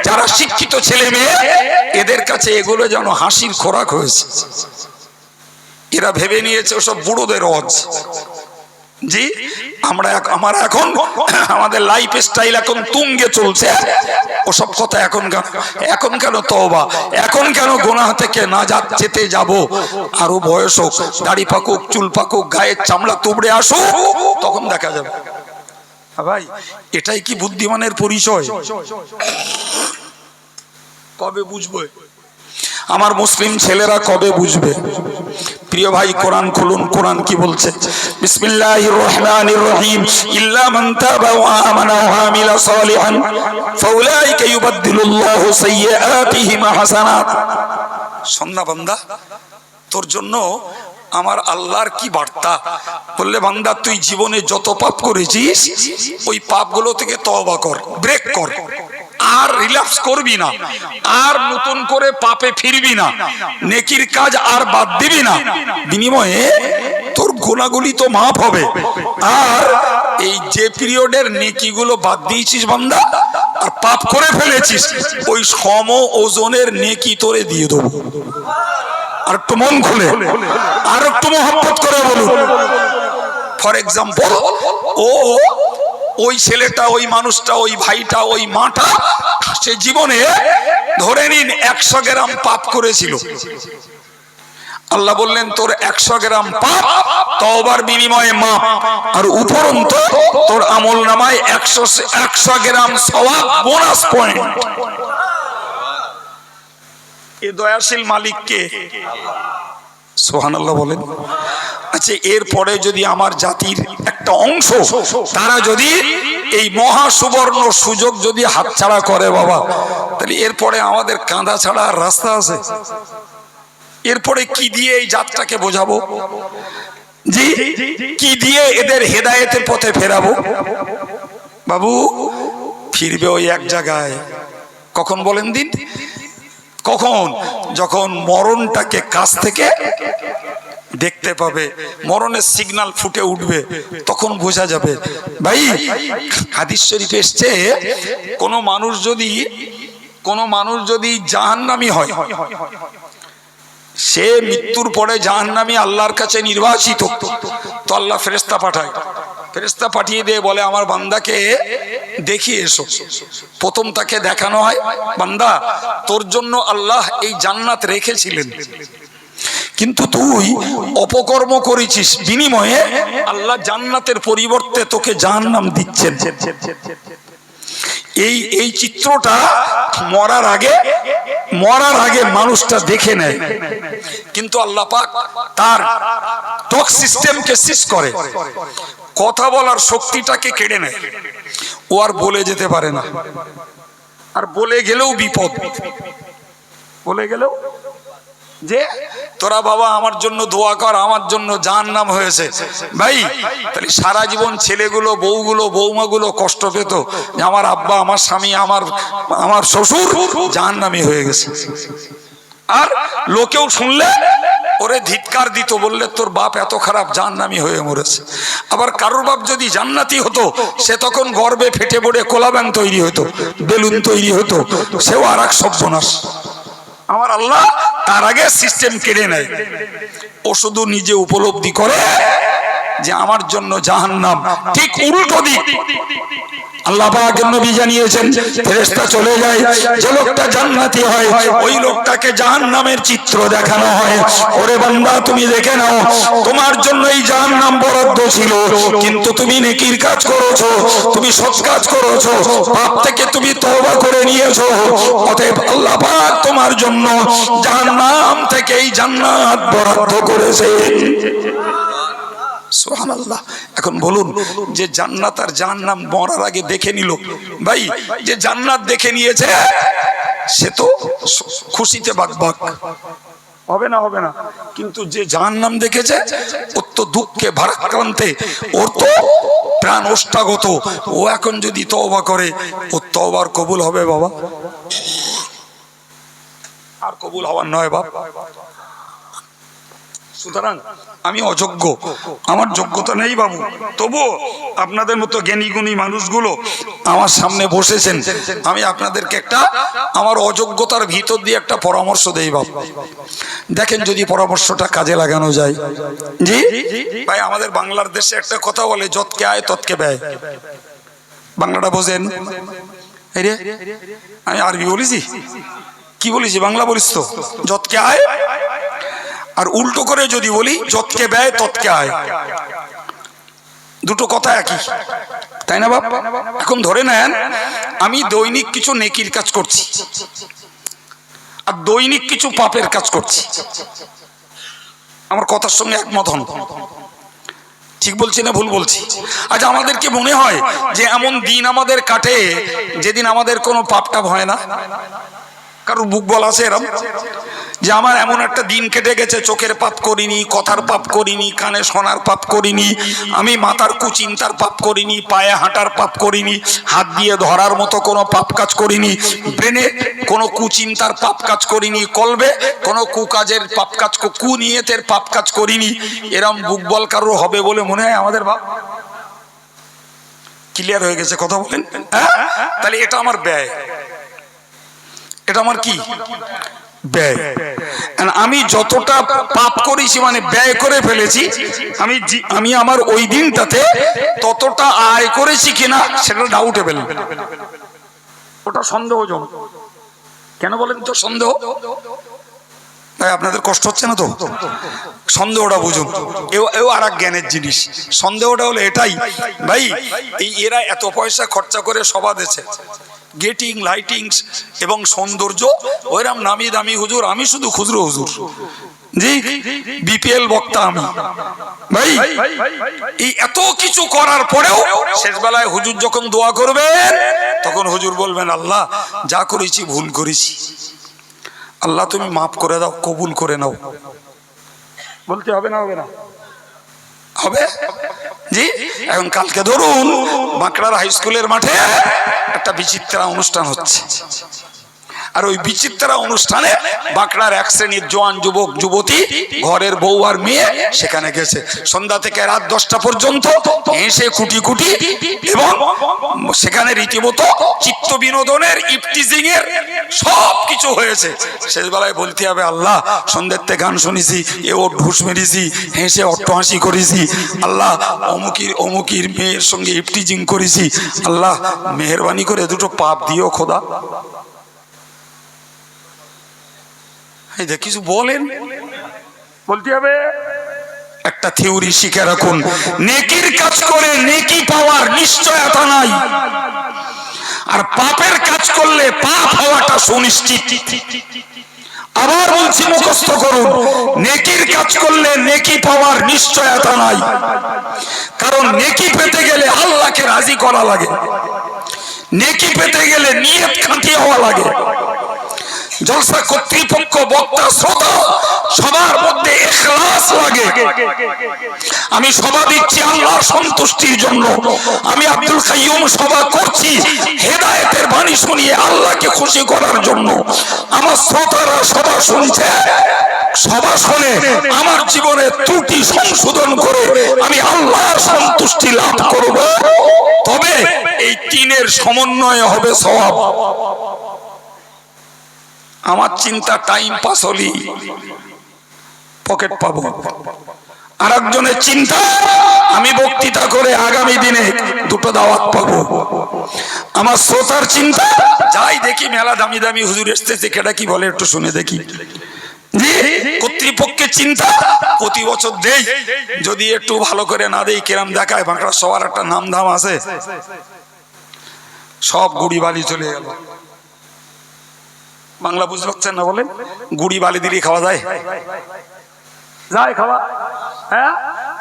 যারা শিক্ষিত ছেলে মেয়ে, এদের কাছে এগুলো যেন হাসির খোরাক হয়েছে। এরা ভেবে নিয়েছে ওসব বুড়োদের রজ। জি, আমার এখন আমাদের লাইফ স্টাইল এখন তুঙ্গে চলছে, ওসব কথা এখন কেন তওবা, এখন কেন গুনাহ থেকে নাজাত যেতে যাব, আরো বয়স হোক, দাড়ি পাকুক, চুল পাকুক, গায়ের চামড়া তুবড়ে আসুক, তখন দেখা যাবে। ভাই এটাই কি বুদ্ধিমানের পরিচয়? কবে বুঝবে আমার মুসলিম ছেলেরা, কবে বুঝবে? প্রিয় ভাই, কোরআন খুলুন, কোরআন কি বলছে? বিসমিল্লাহির রহমানির রহিম, ইল্লা মান তাবা ওয়া আমানা ওয়া আমিলা সালিহান ফাউলাইকা ইউবাদদিলুল্লাহু সাইয়্যাতিহিম হাসানাত। শোনা বান্দা, তোর জন্য আমার আল্লাহর কি বার্তা? বললে বান্দা তুই জীবনে যত পাপ করেছিস ওই পাপগুলো থেকে তওবা কর, ব্রেক কর, আর রিল্যাক্স করবি না, আর নতুন করে পাপে ফিরবি না, নেকির কাজ আর বাদ দিবি না, বিনিময়ে তোর গুনাহগুলি তো মাফ হবে। আর এই যে পিরিয়ডের নেকিগুলো বাদ দিয়েছিস বান্দা আর পাপ করে ফেলেছিস, ওই সম ওজনের নেকি তোরে দিয়ে দেবো। আর একটু মন খুলে, আর একটু মহব্বত করে বলুন। ফর এক্সাম্পল, ওই ছেলেটা, ওই মানুষটা, ওই ভাইটা, ওই মাটা, সে জীবনে ধরে নিন 100 গ্রাম পাপ করেছিল। আল্লাহ বললেন তোর 100 গ্রাম পাপ তওবার বিনিময়ে মাপ, আর উপরন্ত তোর আমল নামায় 100 গ্রাম সওয়াব বোনাস পয়েন্ট। এ দয়াশীল মালিককে সুবহানাল্লাহ বলেন। আচ্ছা, এরপরে যদি আমার জাতির একটা অংশ তারা যদি এই মহা সুবর্ণ সুযোগ যদি হাতছাড়া করে বাবা, তাহলে এরপরে আমাদের কাঁদা ছাড়া আর রাস্তা আছে? এরপরে কি দিয়ে এই জাতটাকে বোঝাবো? জি, কি দিয়ে এদের হেদায়েতের পথে ফেরাবো? বাবু, ফিরবে ওই এক জায়গায়। কখন বলেন দিন? কখন? যখন মরণটাকে কাছ থেকে দেখতে পাবে, মরণের সিগন্যাল ফুটে উঠবে, তখন বোঝা যাবে। ভাই, হাদিস শরীফে এসছে, কোনো মানুষ যদি জাহান্নামী হয়, সে মৃত্যুর পরে জাহান্নামী আল্লাহর কাছে নির্বাচিত, তো আল্লাহ ফেরেশতা পাঠায়। ফেরেশতা পাঠিয়ে দিয়ে বলে, আমার বান্দাকে দেখিয়ে এসো। প্রথম তাকে দেখানো হয়, বান্দা তোর জন্য আল্লাহ এই জান্নাত রেখেছিলেন, কিন্তু তুই অপকর্ম করেছিস, বিনিময়ে আল্লাহ জান্নাতের পরিবর্তে তোকে জাহান্নাম দিচ্ছেন। এই চিত্রটা মরার আগে মানুষটা দেখে নেয়, কিন্তু আল্লাহ পাক তার টক সিস্টেমকে সিজ করে, কথা বলার শক্তিটাকে কেড়ে নেয়। ও আর বলে যেতে পারে না, আর বলে গেলেও বিপদ। বলে গেলেও যে তোরা বাবা আমার জন্য দোয়া কর, আমার জন্য জাহান্নাম হয়েছে। ভাই, তাহলে সারা জীবন ছেলেগুলো, বউগুলো, বৌমাগুলো কষ্ট পেত যে আমার আব্বা, আমার স্বামী, আমার শ্বশুর জাহান্নামী হয়ে গেছে। আর লোকেও শুনলে ওরে ধিৎকার দিত, বললে তোর বাপ এত খারাপ, জাহান্নামী হয়ে মরেছে। আবার কারোর বাপ যদি জান্নাতি হতো, সে তখন গর্বে ফেটে পড়ে কোলা ব্যাং তৈরি হতো, বেলুন তৈরি হতো, সেও আর এক সর্বনাশ। আমার আল্লাহ তার আগে সিস্টেম কেড়ে নেয়। ও শুধু নিজে উপলব্ধি করে যে আমার জন্য জাহান্নাম। ঠিক উল্টো দিক আল্লাহ পাকের নবী জানিয়েছেন, ফেরেশতা চলে যায়, যে লোকটা জান্নাতি হয় ওই লোকটাকে জাহান্নামের চিত্র দেখানো হয়। ওরে বান্দা, তুমি দেখে নাও, তোমার জন্য এই জাহান্নাম বরাদ্দ ছিল, কিন্তু তুমি নেকির কাজ করেছো, তুমি সৎ কাজ করেছো, পাপ থেকে তুমি তওবা করে নিয়েছো, অতএব আল্লাহ পাক তোমার জন্য জাহান্নাম থেকে এই জান্নাত বরাদ্দ করেছে। সুবহানাল্লাহ। এখন বলুন, যে জান্নাত আর জাহান্নাম মরার আগে দেখে নিল, ভাই যে জান্নাত দেখে নিয়েছে সে তো খুশিতে বাকবাক হবে না, কিন্তু যে জাহান্নাম দেখেছে ওর তো দুঃখে ভারাক্রান্তে, ওর তো প্রাণ ওষ্ঠাগত। ও এখন যদি তওবা করে, ওর তওবার কবুল হবে বাবা? আর কবুল হওয়ার নয় বাপ। সুতরাং আমি অযোগ্য, আমার যোগ্যতা নেই বাবু, তবুও আপনাদের মতো জ্ঞানী গুণী মানুষগুলো আমার সামনে বসেছেন, আমি আপনাদেরকে একটা আমার অযোগ্যতার ভিতর দিয়ে একটা পরামর্শ দেই বাবু। দেখেন যদি পরামর্শটা কাজে লাগানো যায়। জি ভাই, আমাদের বাংলার দেশে একটা কথা বলে, যতকে আয় ততকে ব্যয়। বাংলাটা বোঝেন? আমি আরবি বলেছি? কি বলেছি? বাংলা বলিস তো, যতকে আয়। আর উল্টো করে যদি বলি, যতকে ব্যয় ততকে আয়। দুটো কথা একই, তাই না বাপ? এখন ধরে নেন আমি দৈনিক কিছু নেকির কাজ করছি আর দৈনিক কিছু পাপের কাজ করছি, আমার কথার সঙ্গে একমত হন? ঠিক বলছি না ভুল বলছি? আচ্ছা, আমাদেরকে মনে হয় যে এমন দিন আমাদের কাটে যেদিন আমাদের কোনো পাপ টাপ হয় না? কারোর বুক বল আছে এরম যে আমার এমন একটা দিন কেটে গেছে, চোখের পাপ করিনি, কথার পাপ করিনি, কানে শোনার পাপ করিনি, আমি মাথার কুচিন্তার পাপ করিনি, পায়ে হাঁটার পাপ করিনি, হাত দিয়ে ধরার মতো কোনো পাপ কাজ করিনি, ব্রেনে কোনো কুচিন্তার পাপ কাজ করিনি, কলবে কোনো কুকাজের পাপ কাজ, কুনিয়তের পাপ কাজ করিনি। এরম বুক বল কারোর হবে বলে মনে হয় আমাদের বাপ? ক্লিয়ার হয়ে গেছে কথা বলেন? হ্যাঁ, তাহলে এটা আমার ব্যয়, এটা আমার কি ব্যয়। আমি যতটা পাপ করেছি মানে ব্যয় করে ফেলেছি, আমি আমার ওই দিনটাতে ততটা আয় করেছি কিনা সেটা ডাউটেবল, ওটা সন্দেহজনক। কেন বলেন তো সন্দেহ? ভাই আপনাদের কষ্ট হচ্ছে না তো? সন্দেহটা বুঝুন, এও আর এক জ্ঞানের জিনিস। সন্দেহটা হলো এটাই, ভাই এরা এত পয়সা খরচা করে সভা দিয়েছে, গেটিং লাইটিংস এবং সৌন্দর্য, ওইরকম নামি দামি হুজুর, আমি শুধু খুচরো হুজুর। জি বিপিএল বক্তা আমি ভাই। এই এত কিছু করার পরেও শেষ বেলায় হুজুর যখন দোয়া করবেন তখন হুজুর বলবেন, আল্লাহ যা করেছি ভুল করেছি, আল্লাহ তুমি মাফ করে দাও, কবুল করে নাও। বলতে হবে না? হবে না? হবে। জি এখন কালকে ধরুন বাঁকড়ার হাই স্কুলের মাঠে একটা বিচিত্রা অনুষ্ঠান হচ্ছে, আর ওই বিচিত্রা অনুষ্ঠানে বাঁকড়ার এক শ্রেণীর জওয়ান যুবক যুবতী ঘরের বউ আর মেয়ে সেখানে গেছে। সন্ধ্যা থেকে রাত 10টা পর্যন্ত হেসে কুটি কুটি, এবং সেখানে রীতিমতো চিত্ত বিনোদনের, ইফটিজিং এর সব কিছু হয়েছে। শেষ বেলায় বলতে হবে, আল্লাহ সন্ধ্যেতে গান শুনেছি, এ ওর ঢুস মেরেছি, হেসে অট্টহাসি করেছি, আল্লাহ অমুকির মেয়ের সঙ্গে ইফটিজিং করেছি, আল্লাহ মেহেরবানি করে দুটো পাপ দিও খোদা। কিছু বলেন, বলতে হবে। একটা থিওরি শিখে রাখুন, নেকির কাজ করে নেকি পাওয়ার নিশ্চয়তা নাই, আর পাপের কাজ করলে পাপ হওয়াটা সুনিশ্চিত। আবার বলছি, মুখস্থ করুন, নেকির কাজ করলে নেকি পাওয়ার নিশ্চয়তা নাই, কারণ নেকি পেতে গেলে আল্লাহকে রাজি করা লাগে, নেকি পেতে গেলে নিয়ত খাঁটি হওয়া লাগে। জলসা কর্তৃপক্ষ, বক্তা, শ্রোতা সবার মধ্যে ইখলাস লাগে। আমি সভা দিচ্ছি আল্লাহর সন্তুষ্টির জন্য, আমি আব্দুল কাইয়ুম সভা করছি হেদায়েতের বাণী শুনিয়ে আল্লাহকে খুশি করার জন্য। আমার শ্রোতারা সভা শুনছে, সভা শুনে আমার জীবনে ত্রুটি সংশোধন করে আমি আল্লাহর সন্তুষ্টি লাভ করব, তবে এই তিনের সমন্বয় হবে সওয়াব। আমার চিন্তা টাইম পাস হলি পকেট পাবো, আর একজনের চিন্তা আমি বক্তৃতা করে আগামী দিনে দুটো দাওয়াত পাবো। আমার শ্রোতার চিন্তা, যাই দেখি মেলা দামি দামি হুজুর এসতেছে, কেটা কি বলে একটু শুনে দেখি। কর্তৃপক্ষের চিন্তা, প্রতি বছর দেই, যদি একটু ভালো করে না দেই কেরাম দেখায়, বাঁকড়া সবার একটা নাম ধাম আছে, সব গুড়ি বালি চলে গেল। বাংলা বুঝতে পারছেন না? বলেন, গুড়ি বালি দিলে খাওয়া যায়? যায় খাওয়া? হ্যাঁ,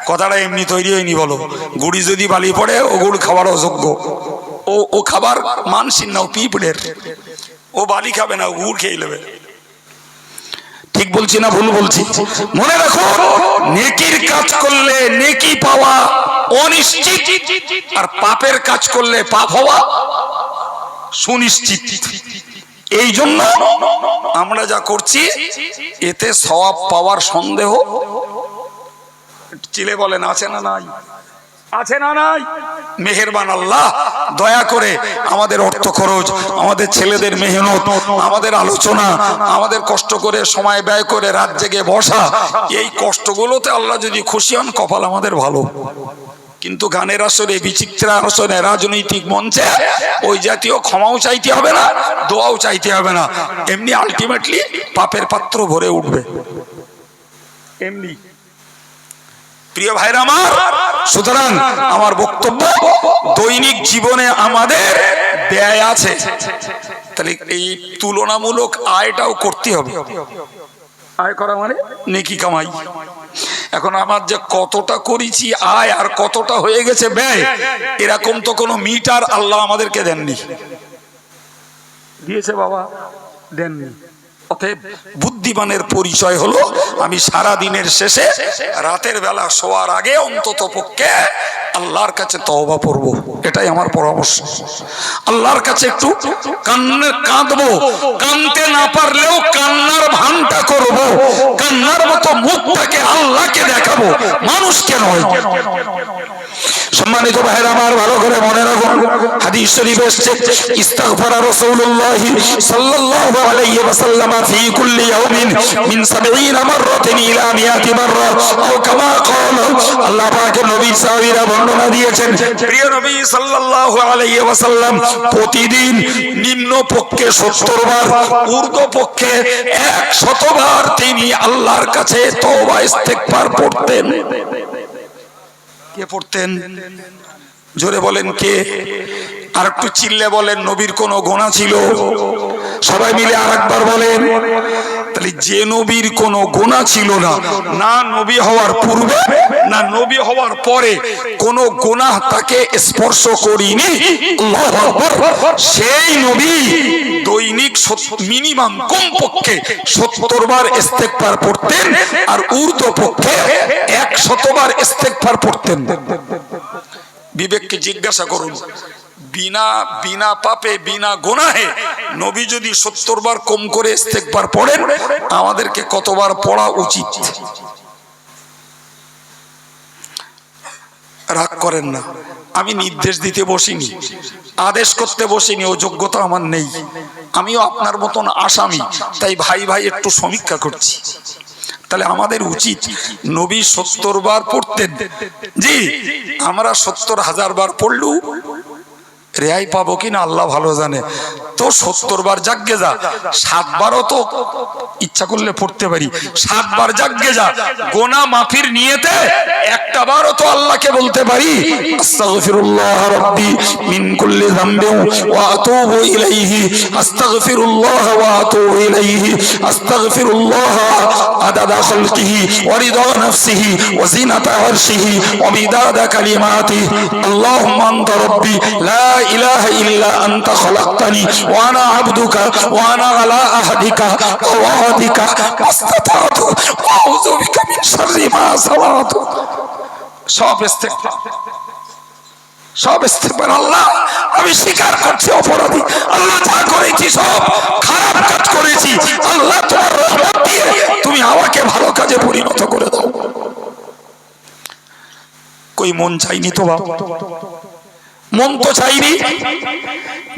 কথাটা এমনি তৈরি হয়নি। বলো, গুড়ি যদি বালি পড়ে ও গুড় খাবার অযোগ্য, ও খাবার মানসিন না, ও পিঁপড়ের, ও বালি খাবে না, ও গুড় খেয়ে নেবে। ঠিক বলছি না ভুল বলছি? মনে রাখো, নেকির কাজ করলে নেকি পাওয়া অনিশ্চিত, আর পাপের কাজ করলে পাপ হওয়া সুনিশ্চিত। এই জন্য আমরা যা করছি এতে সওয়াব পাওয়ার সন্দেহ চিলে বলেন আছে না নাই? আছে না নাই? মেহেরবান আল্লাহ, দয়া করে আমাদের অর্থ খরচ, আমাদের ছেলেদের মেহনত, আমাদের আলোচনা, আমাদের কষ্ট করে সময় ব্যয় করে রাত জেগে বসা, এই কষ্টগুলোতে আল্লাহ যদি খুশি হন কপাল আমাদের ভালো। কিন্তু গানের আসরে, বিচিত্রা আসরে, রাজনৈতিক মঞ্চে ওই জাতীয় ক্ষমাও চাইতে হবে না, দোয়াও চাইতে হবে না, এমনি আলটিমেটলি পাপের পাত্র ভরে উঠবে এমনি। প্রিয় ভাইরা আমার, সুতরাং আমার বক্তব্য, দৈনিক জীবনে আমাদের ব্যয় আছে, তাহলে এই তুলনামূলক আয়টাও করতে হবে। আয় করা মানে নেকি কামাই। এখন আমার যে কতটা করেছি আয় আর কতটা হয়ে গেছে ব্যয়, এরকম তো কোনো মিটার আল্লাহ আমাদেরকে দেননি। দিয়েছে বাবা? দেননি। অতএব বুদ্ধিমানের পরিচয় হলো, আমি সারা দিনের শেষে রাতের বেলা শোয়ার আগে অন্তত পক্ষে আল্লাহর কাছে তওবা করব, এটাই আমার পরামর্শ। আল্লাহর কাছে একটু কাঁদবো, কাঁদতে না পারলেও কান্নার ভানটা করব, কান্নার মতো মুখটাকে আল্লাহকে দেখাবো, মানুষকে নয়। সম্মানিত ভাইরা আমার, ভালো করে মনে রাখুন, হাদিস শরীফে এসেছে, ইস্তিগফার রাসূলুল্লাহ সাল্লাল্লাহু আলাইহি ওয়াসাল্লাম ফি কুল্লি ইয়াউমিন মিন 70 মাররাতিন ইলা 100 মাররা, আও কামা ক্বালা। আল্লাহ পাকের নবী সাহাবীরা বর্ণনা দিয়েছেন, প্রিয় নবী সাল্লাল্লাহু আলাইহি ওয়াসাল্লাম প্রতিদিন নিম্ন পক্ষে 70 বার, ঊর্ধ্ব পক্ষে 100 বার তিনি আল্লাহর কাছে তওবা ইস্তিগফার পড়তেন। কে পড়তেন? জোরে বলেন কে? আর একটু চিল্লে বলেন, নবীর কোনো গুনাহ ছিল? সবাই মিলে আরেকবার বলেন। তাহলে যে নবীর কোনো গুনাহ ছিল না, না নবী হওয়ার পূর্বে না নবী হওয়ার পরে কোনো গুনাহ তাকে স্পর্শ করিনি, আল্লাহু আকবার, সেই নবী দৈনিক মিনিমাম কমপক্ষে 70 বার ইস্তেগফার পড়তেন, আর ঊর্ধ্ব পক্ষে 100 বার ইস্তেগফার পড়তেন। বিবেককে জিজ্ঞাসা করুন, বিনা পাপে বিনা গুনাহে নবী যদি 70 বার কম করে ইস্তেগফার পড়েন, আমাদেরকে কতবার পড়া উচিত? রাগ করেন না, আমি নির্দেশ দিতে বসিনি, আদেশ করতে বসিনি, ও যোগ্যতা আমার নেই। আমিও আপনার মতন আসামি, তাই ভাই ভাই একটু সমীক্ষা করছি। তাহলে আমাদের উচিত, নবী 70 বার পড়তেন, জি আমরা 70,000 বার পড়লু রেহাই পাবো কিনা আল্লাহ ভালো জানে। তো 70 বার জাগ্গে যা, 7 বারও তো ইচ্ছা করলে পড়তে পারি, 7 বার জাগ্গে যা, গোনা মাফির নিয়তে একটা বারও তো আল্লাহকে বলতে পারি আস্তাগফিরুল্লাহ রাব্বি মিন কুল্লি যামবিন ওয়া আতুবু ইলাইহি, আস্তাগফিরুল্লাহ ওয়া আতুবু ইলাইহি, আস্তাগফিরুল্লাহ আদাদা খালকিহি ওয়া রিদা নাফসিহি ওয়া জিনাতা আরশিহি ওয়া মিদাদা কালিমাতিহি, আল্লাহুম্মা আনতা রাব্বি লা ইলাহা ইল্লা আনতা খালাকতানি ওয়া আনা আবদুকা ওয়া আনা আলা আহদিকা ওয়া ওয়াদিকা মাসতাতাতু ওয়া আউযু বিকা মিন শাররি মা সানাতু। সব ইস্তেগফার। আল্লাহ আমি স্বীকার করছি অপরাধী, আল্লাহ যা করেছি সব খারাপ কাজ করেছি, আল্লাহ তোমার রহমত দিয়ে তুমি আমাকে ভালো কাজে পরিণত করে দাও। কই মন চাইনি তো বাবা, মন তো চাইনি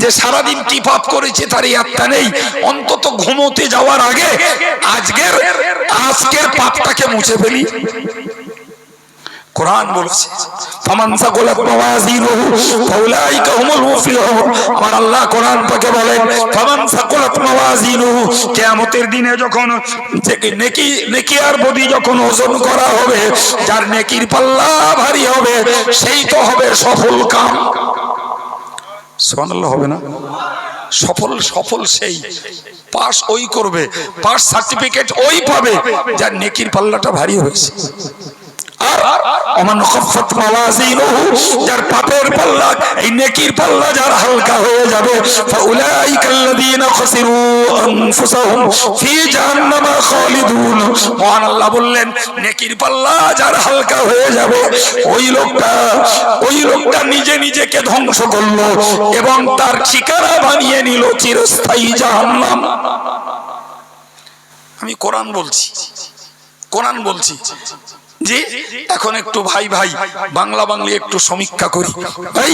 যে সারাদিন কি পাপ করেছে তার ইয়াদটা নেই, অন্তত ঘুমোতে যাওয়ার আগে আজকের পাপটাকে মুছে ফেলি। কোরআন বলেছে ফামান সাকুলাত মাওয়াজিনুহু ফাউলাইকা হুমুল মুফলিহুন। আমার আল্লাহ কোরআন পাকে বলেন ফামান সাকুলাত মাওয়াজিনুহু, কিয়ামতের দিনে যখন নেকি আর বদি যখন ওজন করা হবে, যার নেকির পাল্লা ভারী হবে সেই তো হবে সফল কাম। সুবহানাল্লাহ হবে না? সফল সেই পাস ওই করবে, পাস সার্টিফিকেট ওই পাবে যার নেকির পাল্লাটা ভারী হয়েছে। যার পাপের পাল্লা এই নেকির পাল্লা যার হালকা হয়ে যাবে, ফাউলাইকাল্লাযীনা খাসিরু আনফুসাহুম ফি জাহান্নামা খালিদুন। মহান আল্লাহ বললেন নেকির পাল্লা যার হালকা হয়ে যাবে, ওই লোকটা নিজেকে ধ্বংস করলো এবং তার ঠিকানা বানিয়ে নিল চিরস্থায়ী জাহান্নাম। আমি কোরআন বলছি জি। এখন একটু ভাই বাংলা একটু সমীক্ষা করি ভাই,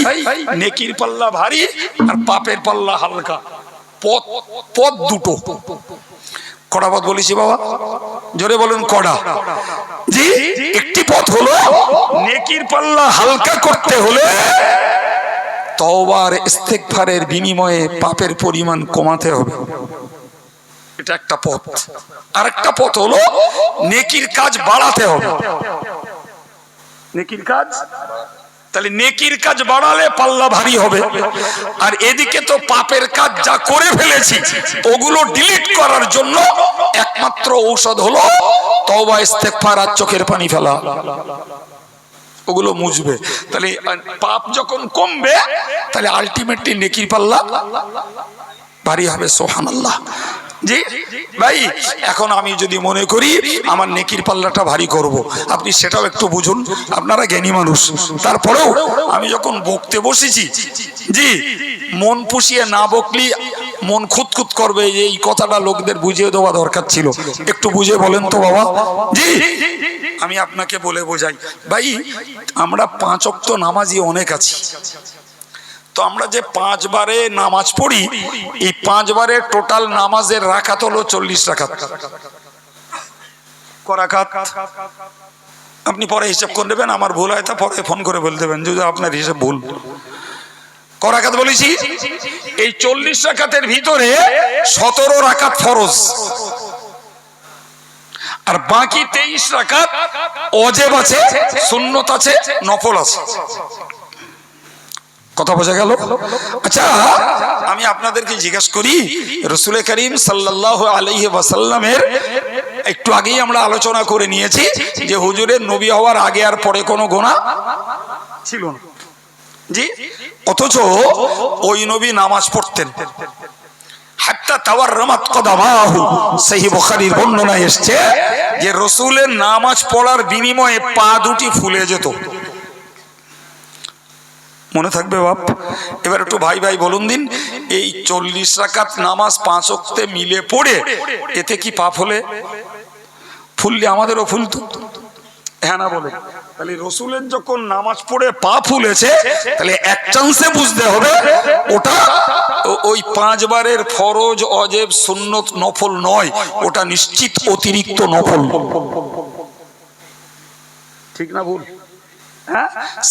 নেকির পাল্লা ভারী আর পাপের পাল্লা হালকা, পথ দুটো। কড়া পথ বলেছি বাবা, জোরে বলেন কড়া। জি, একটি পথ হলো নেকির পাল্লা হালকা করতে হলে তওবার ইস্তেগফারের বিনিময়ে পাপের পরিমাণ কমাতে হবে, এটা একটা পথ। আরেকটা পথ হলো নেকির কাজ বাড়াতে হবে। নেকির কাজ, তাহলে নেকির কাজ বাড়ালে পাল্লা ভারী হবে। আর এদিকে তো পাপের কাজ যা করে ফেলেছি ওগুলো ডিলিট করার জন্য একমাত্র ঔষধ হলো তওবা ইস্তেগফার আর চোখের পানি ফেলা, ওগুলো মুছবে। তাহলে পাপ যখন কমবে তাহলে আলটিমেটলি নেকির পাল্লা ভারী হবে। সুবহানাল্লাহ। জি ভাই, এখন আমি যদি মনে করি আমার নেকির পাল্লাটা ভারী করব, আপনি সেটাও একটু বুঝুন, আপনারা জ্ঞানী মানুষ। তারপরেও আমি যখন বকতে বসেছি, জি মন পুষিয়ে না বকলি মন খুঁতখুত করবে, এই কথাটা লোকদের বুঝিয়ে দেওয়া দরকার ছিল। একটু বুঝে বলেন তো বাবা। জি আমি আপনাকে বলে বোঝাই ভাই, আমরা 5 ওয়াক্ত নামাজি অনেক আছি, তো আমরা যে 5 বারে নামাজ পড়ি, এই 5 বারে টোটাল নামাজের রাকাত হলো 40 রাকাত। রাকাত আপনি পরে হিসাব করে নেবেন, আমার ভুল হয় তা পরে ফোন করে বলে দেবেন যদি আপনার হিসাব ভুল। রাকাত বলেছি, এই 40 রাকাতের ভিতরে 17 রাকাত ফরজ, আর বাকি 23 রাকাত ওয়াজিব আছে, সুন্নত আছে, নফল আছে। কথা বোঝা গেল? আচ্ছা, আমি আপনাদেরকে জিজ্ঞাসা করি, রাসূল করিম সাল্লাল্লাহু আলাইহি ওয়াসাল্লামের একটু আগেই আমরা আলোচনা করে নিয়েছি যে হুজুরের নবী হওয়ার আগে আর পরে কোনো গুনাহ ছিল না, জি। অথচ ওই নবী নামাজ পড়তেন, হাত্তা তাওয়াররামাত কদামাহু। সহিহ বুখারীর বর্ণনায় এসেছে যে রাসূলের নামাজ পড়ার বিনিময়ে পা দুটি ফুলে যেত। মনে থাকবে বাপ? এবার একটু ভাই ভাই বলুন দিন, এই 40 রাকাত নামাজ 5 ওয়াক্তে মিলে পড়ে এতে কি পা ফোলে? ফুললে আমাদেরও ফুলতো, হ্যাঁ না বলে? তাহলে রসুলের যখন নামাজ পড়ে পা ফুলেছে, তাহলে এক চান্সে বুঝতে হবে ওটা ওই 5 বারের ফরজ, অজেব, সুন্নত, নফল নয়, ওটা নিশ্চিত অতিরিক্ত নফল। ঠিক না ভুল?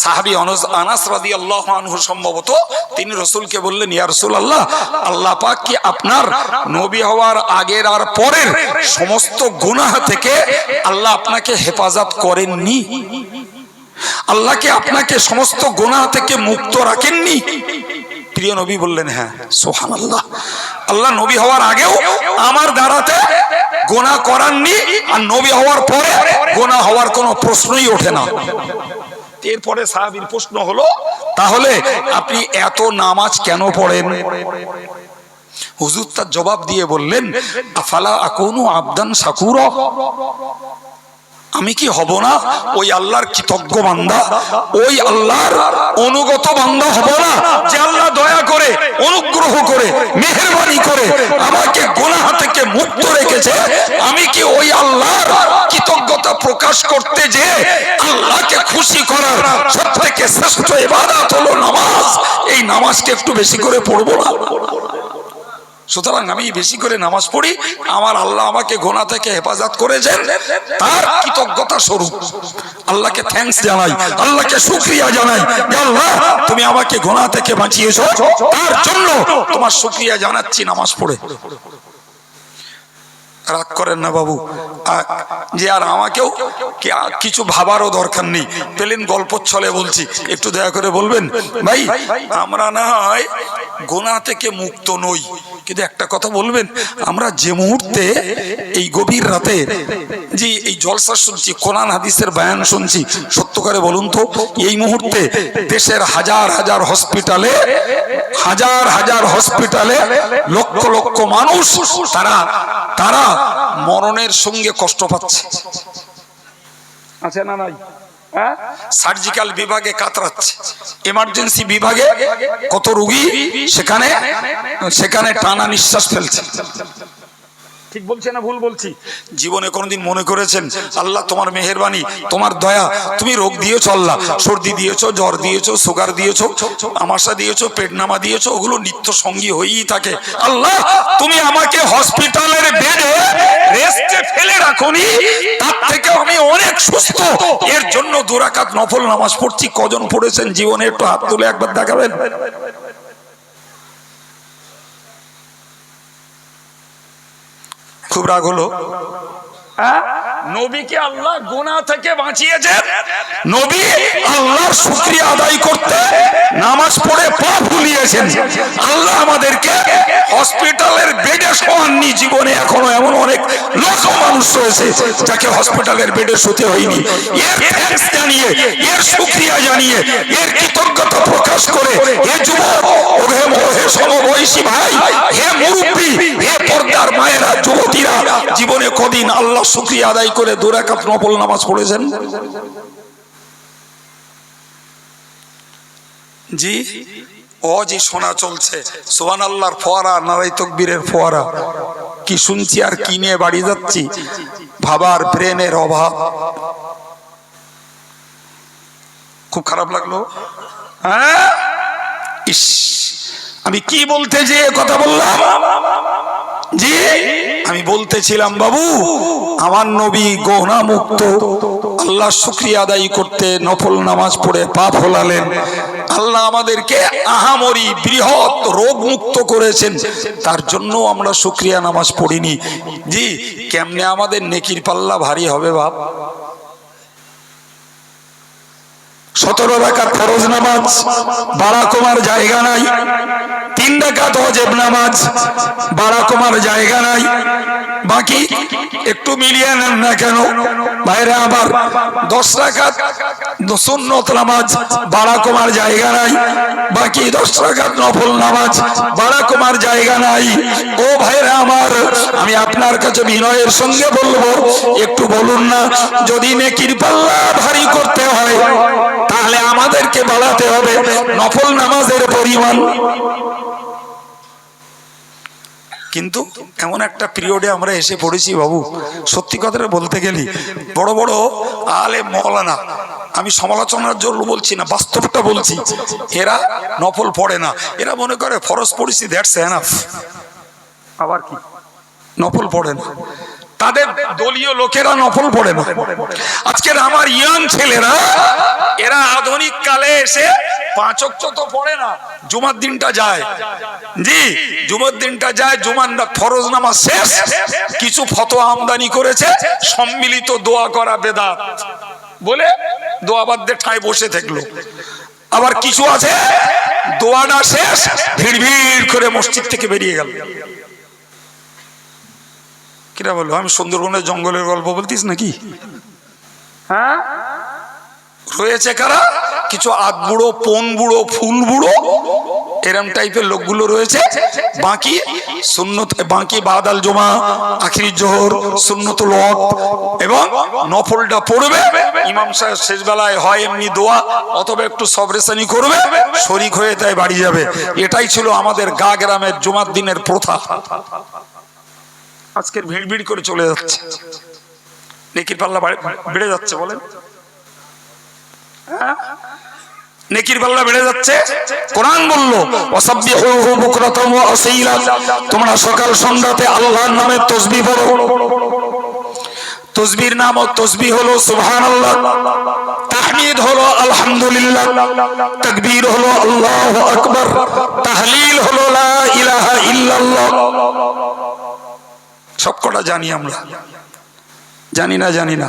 সাহাবী আনাস রাদিয়াল্লাহু আনহু সম্ভবত তিনি রাসূলকে বললেন, ইয়া রাসূলুল্লাহ, আল্লাহ পাক কি আপনার নবী হওয়ার আগের আর পরের সমস্ত গুনাহ থেকে আল্লাহ আপনাকে হেফাজত করেননি? আল্লাহ কি আপনাকে সমস্ত গুনাহ থেকে মুক্ত রাখেননি? প্রিয় নবী বললেন, হ্যাঁ। সুবহানাল্লাহ। আল্লাহ নবী হওয়ার আগেও আমার দ্বারাতে গুনাহ করাননি, আর নবী হওয়ার পরে গুনাহ হওয়ার কোনো প্রশ্নই ওঠে না। এরপরে সাহাবীর প্রশ্ন হলো, তাহলে আপনি এত নামাজ কেন পড়েন? হুজুর তার জবাব দিয়ে বললেন, আফালা আকুনু আবদান শাকুরা, আমি কি হব না ওই আল্লাহর কৃতজ্ঞ বান্দা, ওই আল্লাহর অনুগত বান্দা হব না যে আল্লাহ দয়া করে, অনুগ্রহ করে, মেহেরবানি করে আমাকে গুনাহ থেকে মুক্ত রেখেছে? আমি কি ওই আল্লাহর কৃতজ্ঞতা প্রকাশ করতে যে আল্লাহকে খুশি করার সবথেকে শ্রেষ্ঠ ইবাদত হলো নামাজ, এই নামাজকে একটু বেশি করে পড়বো না? সুতরাং আমি বেশি করে নামাজ পড়ি, আমার আল্লাহ আমাকে গুনাহ থেকে হেফাজত করেছেন, তার কৃতজ্ঞতা স্বরূপ আল্লাহকে থ্যাঙ্কস জানাই, আল্লাহকে শুকরিয়া জানাই, আল্লাহ তুমি আমাকে গুনাহ থেকে বাঁচিয়েছো, তার জন্য তোমার শুকরিয়া জানাচ্ছি নামাজ পড়ে। রাগ করেন না বাবু, যে আর আমাকেও কিছু ভাবারও দরকার নেই, পেলেন গল্প ছলে বলছি, একটু দয়া করে বলবেন ভাই, আমরা না হয় গুনাহ থেকে মুক্ত নই, কিন্তু একটা কথা বলবেন, আমরা যে মুহূর্তে এই গভীর রাতে যে এই জলসা শুনছি, কোরআন হাদিসের বয়ান শুনছি, সত্য করে বলুন তো, এই মুহূর্তে দেশের হাজার হাজার হসপিটালে লক্ষ লক্ষ মানুষ তারা মরণের সঙ্গে কষ্ট পাচ্ছে, আছে না নাই? সার্জিক্যাল বিভাগে কাতরাচ্ছে, এমার্জেন্সি বিভাগে কত রোগী সেখানে টানা নিঃশ্বাস ফেলছে। ঠিক বলছে না ভুল বলছি? জীবনে কোনদিন মনে করেছেন আল্লাহ তোমার মেহেরবানি, তোমার দয়া, তুমি রোগ দিয়েছো, আল্লাহ সর্দি দিয়েছো, জ্বর দিয়েছো, সুগার দিয়েছো, আমাশা দিয়েছো, পেটনামা দিয়েছো, ওগুলো নিত্য সঙ্গী হয়েই থাকে। আল্লাহ তুমি আমাকে হসপিটালের বেডে রেস্টে ফেলে রাখোনি, তার থেকে আমি অনেক সুস্থ, এর জন্য 2 রাকাত নফল নামাজ পড়ছি। কজন পড়েছেন জীবনে? একটু হাত তুলে একবার দেখাবেন। খুব রাগ হলো। নবীকে আল্লাহ গুনাহ থেকে বাঁচিয়েছেন, নবী আল্লাহর শুকরিয়া আদায় করতে নামাজ পড়ে পা ফুলিয়েছেন। আল্লাহ আমাদেরকে হসপিটালের বেডে শোয়াননি। জীবনে এখনো এমন অনেক লক্ষ মানুষ রয়েছে যাকে হসপিটালের বেডে শুতে হয়নি। এর থ্যাঙ্কস জানিয়ে, এর শুকরিয়া জানিয়ে, এর কৃতজ্ঞতা প্রকাশ করে, হে যুবক, হে সমবয়সী ভাই, হে মুরব্বী, হে পর্দার মায়েরা, যুবতীরা, জীবনে কদিন আল্লাহ শুকরিয়া আদায় করে 2 রাকাত নফল নামাজ পড়েছেন? জি, ও জি শোনা চলছে সুবহানাল্লাহর ফোয়ারা, নারায়ে তাকবীরের ফোয়ারা, কি শুনছি আর কি নিয়ে বাড়ি যাচ্ছি, ভাবার ব্রেনের অভাব। খুব খারাপ লাগলো। হ্যাঁ, ইস, আমি কি বলতে যে কথা বললাম? জি, আমি বলতেছিলাম বাবু, আমার নবী গুনাহ মুক্ত, আল্লাহ শুকরিয়া আদায় করতে নফল নামাজ পড়ে পা ফোলালেন। আল্লাহ আমাদেরকে আহামরি বৃহৎ রোগ মুক্ত করেছেন, তার জন্য আমরা শুকরিয়া নামাজ পড়িনি। জি, কেমনে আমাদের নেকির পাল্লা ভারী হবে বাপ? 17 রাকাত ফরজ নামাজ বাড়া কমার জায়গা নাই, 3 রাকাত ওয়াজিব নামাজ বাড়া কমার জায়গা নাই, বাকি একটু মিলিয়ে নেন না কেন বাইরে আবার 10 রাকাত সুন্নত নামাজ বাড়া কমার জায়গা নাই, বাকি 10 রাকাত নফল নামাজ বাড়া কমার জায়গা নাই। ও ভাইরা আমার, আমি আপনার কাছে বিনয়ের সঙ্গে বলবো, একটু বলুন না, যদি নেকির পাল্লা ভারী করতে হয় তাহলে আমাদেরকে বাড়াতে হবে নফল নামাজের পরিমাণ। কিন্তু এমন একটা পিরিয়ডে আমরা এসে পড়েছি বাবু, সত্যি কথাটা বলতে গেলে বড় বড় আলেম মাওলানা, আমি সমালোচনার জন্য বলছি না, বাস্তবটা বলছি, এরা নফল পড়ে না, এরা মনে করে ফরজ পড়েছি দ্যাটস এনাফ, আবার কি নফল পড়ে না, তাদের দলীয় লোকেরা নফল পড়ে না। আজকের আমার ইয়াং ছেলেরা এরা আধুনিক কালে এসে 5 ওয়াক্ত তো পড়ে না, জুমার দিনটা যায়, জি জুমার দিনটা যায়, জুমার ফরজ নামাজ শেষ, কিছু ফতোয়া আমদানি করেছে, সম্মিলিত দোয়া করা বেদাত বলে দোয়াবাদদের ঠায় বসে থাকলো। আবার কিছু আছে দোয়াটা শেষ ভিড় ভিড় করে মসজিদ থেকে বেরিয়ে গেল। কিরা বললো আমি সুন্দরবনের জঙ্গলের গল্প বলতিস নাকি? হ্যাঁ, রয়েছে কারা, কিছু আধ বুড়ো, পন বুড়ো, ফুল বুড়ো, এরম টাইপের লোকগুলো রয়েছে। বাকি সুন্নত, বাকি বাদাল জমা, আখিরি জোহর, সুন্নতুল ওয়াক্ত এবং নফলটা পড়বে। ইমাম সাহেব শেষ বেলায় হয় এমনি দোয়া অথবা একটু সবরেসানি করবে, শরীক হয়ে তাই বাড়ি যাবে। এটাই ছিল আমাদের গা গ্রামের জুমার দিনের প্রথা। আজকের ভিড় ভিড় করে চলে যাচ্ছে, নেকির পাল্লা বেড়ে যাচ্ছে, বলেন নেকির পাল্লা বেড়ে যাচ্ছে। কোরআন বললো ওয়াসাব্বিহুহু বুকরাতাম ওয়া আসীলা, তোমরা সকাল সন্ধ্যাতে আল্লাহর নামে তাসবিহ পড়ো। তাসবিহর নাম ও তাসবিহ হলো সুবহানাল্লাহ, তাহমিদ হলো আলহামদুলিল্লাহ, তাকবীর হলো আল্লাহু আকবার, তাহলিল হলো লা ইলাহা ইল্লাল্লাহ। সবকটা জানি আমরা, জানি না জানি না,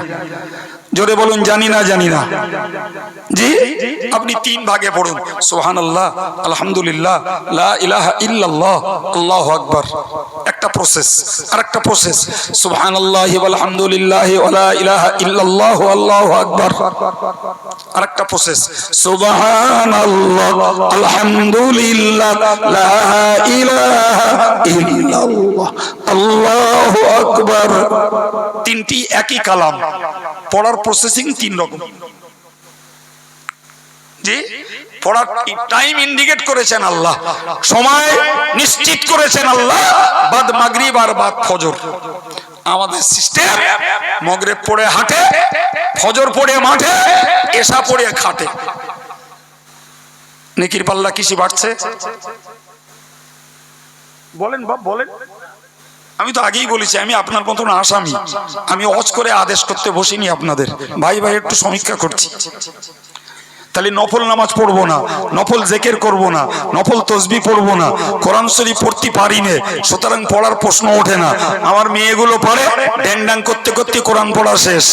জোরে বলুন জানি না জানি না। জি আপনি 3 ভাগে পড়ুন, সুবহানাল্লাহ, আলহামদুলিল্লাহ, লা ইলাহা ইল্লাল্লাহ, আল্লাহু আকবার, একটা প্রসেস। আর একটা প্রসেস সুবহানাল্লাহি ওয়াল হামদুলিল্লাহি ওয়া লা ইলাহা ইল্লাল্লাহু আল্লাহু আকবার। আর একটা প্রসেস সুবহানাল্লাহ, আলহামদুলিল্লাহ, লা ইলাহা ইল্লাল্লাহ, আল্লাহু আকবার। 3টি একই কালাম, পড়ার প্রসেসিং 3 রকম। জি পড়ার টাইম ইন্ডিকেট করেছেন আল্লাহ, সময় নিশ্চিত করেছেন আল্লাহ, বাদ মাগরিব আর বাদ ফজর। আমাদের সিস্টেম মাগরিব পড়ে হাঁটে, ফজর পড়ে মাঠে, এশা পড়ে খাটে। নেকির পাল্লা কিসে বাড়ছে বলেন বাপ বলেন? আমি তো আগেই বলেছি আমি আপনার মতন আসামি, আমি ওয়াজ করে আদেশ করতে বসিনি আপনাদের, ভাই ভাই একটু সমীক্ষা করছি। তাহলে নফল নামাজ পড়বো না, নফল জিকির করব না, নফল তাসবিহ পড়বো না, কোরআন শরীফ পড়তে পারি না, সুতরাং পড়ার প্রশ্ন ওঠে না। আমার মেয়েগুলো পড়ে ড্যাং ড্যাং করতে করতে কোরআন পড়া শেষ,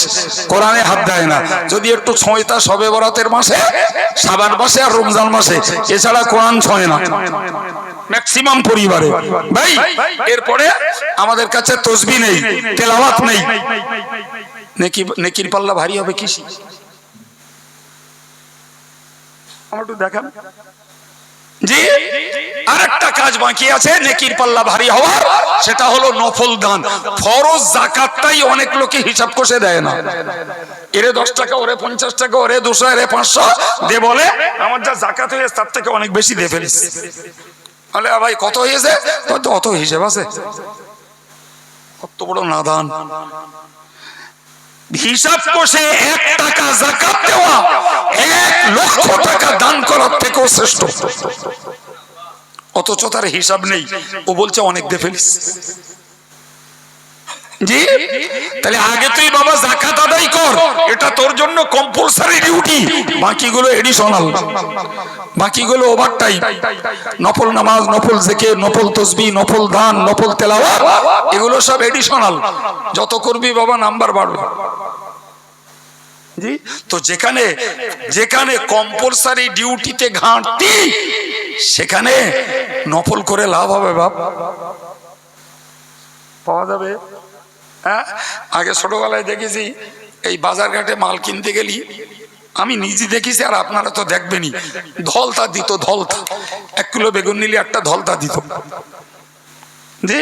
কোরআনে হাত দেয় না। যদি একটু ছয়টা শবে বরাতের মাসে, শাবান মাসে আর রমজান মাসে, এছাড়া কোরআন ছয় না ম্যাক্সিমাম পরিবারে। ভাই এরপরে আমাদের কাছে তাসবিহ নেই, তেলাওয়াত নেই, নেকির পাল্লা ভারী হবে কিসে? দেখান জি। আরেকটা কাজ বাকি আছে নেকির পাল্লা ভারী হওয়ার, সেটা হলো নফল দান। ফরজ যাকাতটাই অনেক লোকে হিসাব কষে দেয় না, এরে 10 টাকা, ওরে 50 টাকা, ওরে 200, এরে 500 দে, বলে আমার যা যাকাত হয়েছে তার থেকে অনেক বেশি দিয়ে ফেলিস। বলে ভাই কত হয়েছে? তো অত হিসাব আছে, কত বড় নাদান। হিসাব কষে 1 টাকা যাকাত দেওয়া 1 লক্ষ টাকা দান করার থেকেও শ্রেষ্ঠ। অথচ তার হিসাব নেই, ও বলছে অনেক দিয়ে ফেলিস। জি তাহলে আগে তুই বাবা যাকাত আদায় কর, এটা তোর জন্য কম্পালসারি ডিউটি, বাকিগুলো এডিশনাল, বাকিগুলো ওভারটাইম। নফল নামাজ, নফল জিকির, নফল তাসবিহ, নফল দান, নফল তেলাওয়াত, এগুলো সব এডিশনাল। যত করবি বাবা নাম্বার বাড়বে। জি, তো যেখানে যেখানে কম্পালসারি ডিউটিতে ঘাটতি সেখানে নফল করে লাভ হবে বাপ, পাওয়া যাবে। হ্যাঁ, আগে ছোটবেলায় দেখেছি এই বাজার ঘাটে মাল কিনতে গেলি, আমি নিজে দেখেছি আর আপনারা তো দেখবেনই, ধলতা দিত, ধলতা 1 কিলো বেগুন নিলে একটা ধলতা দিত, জি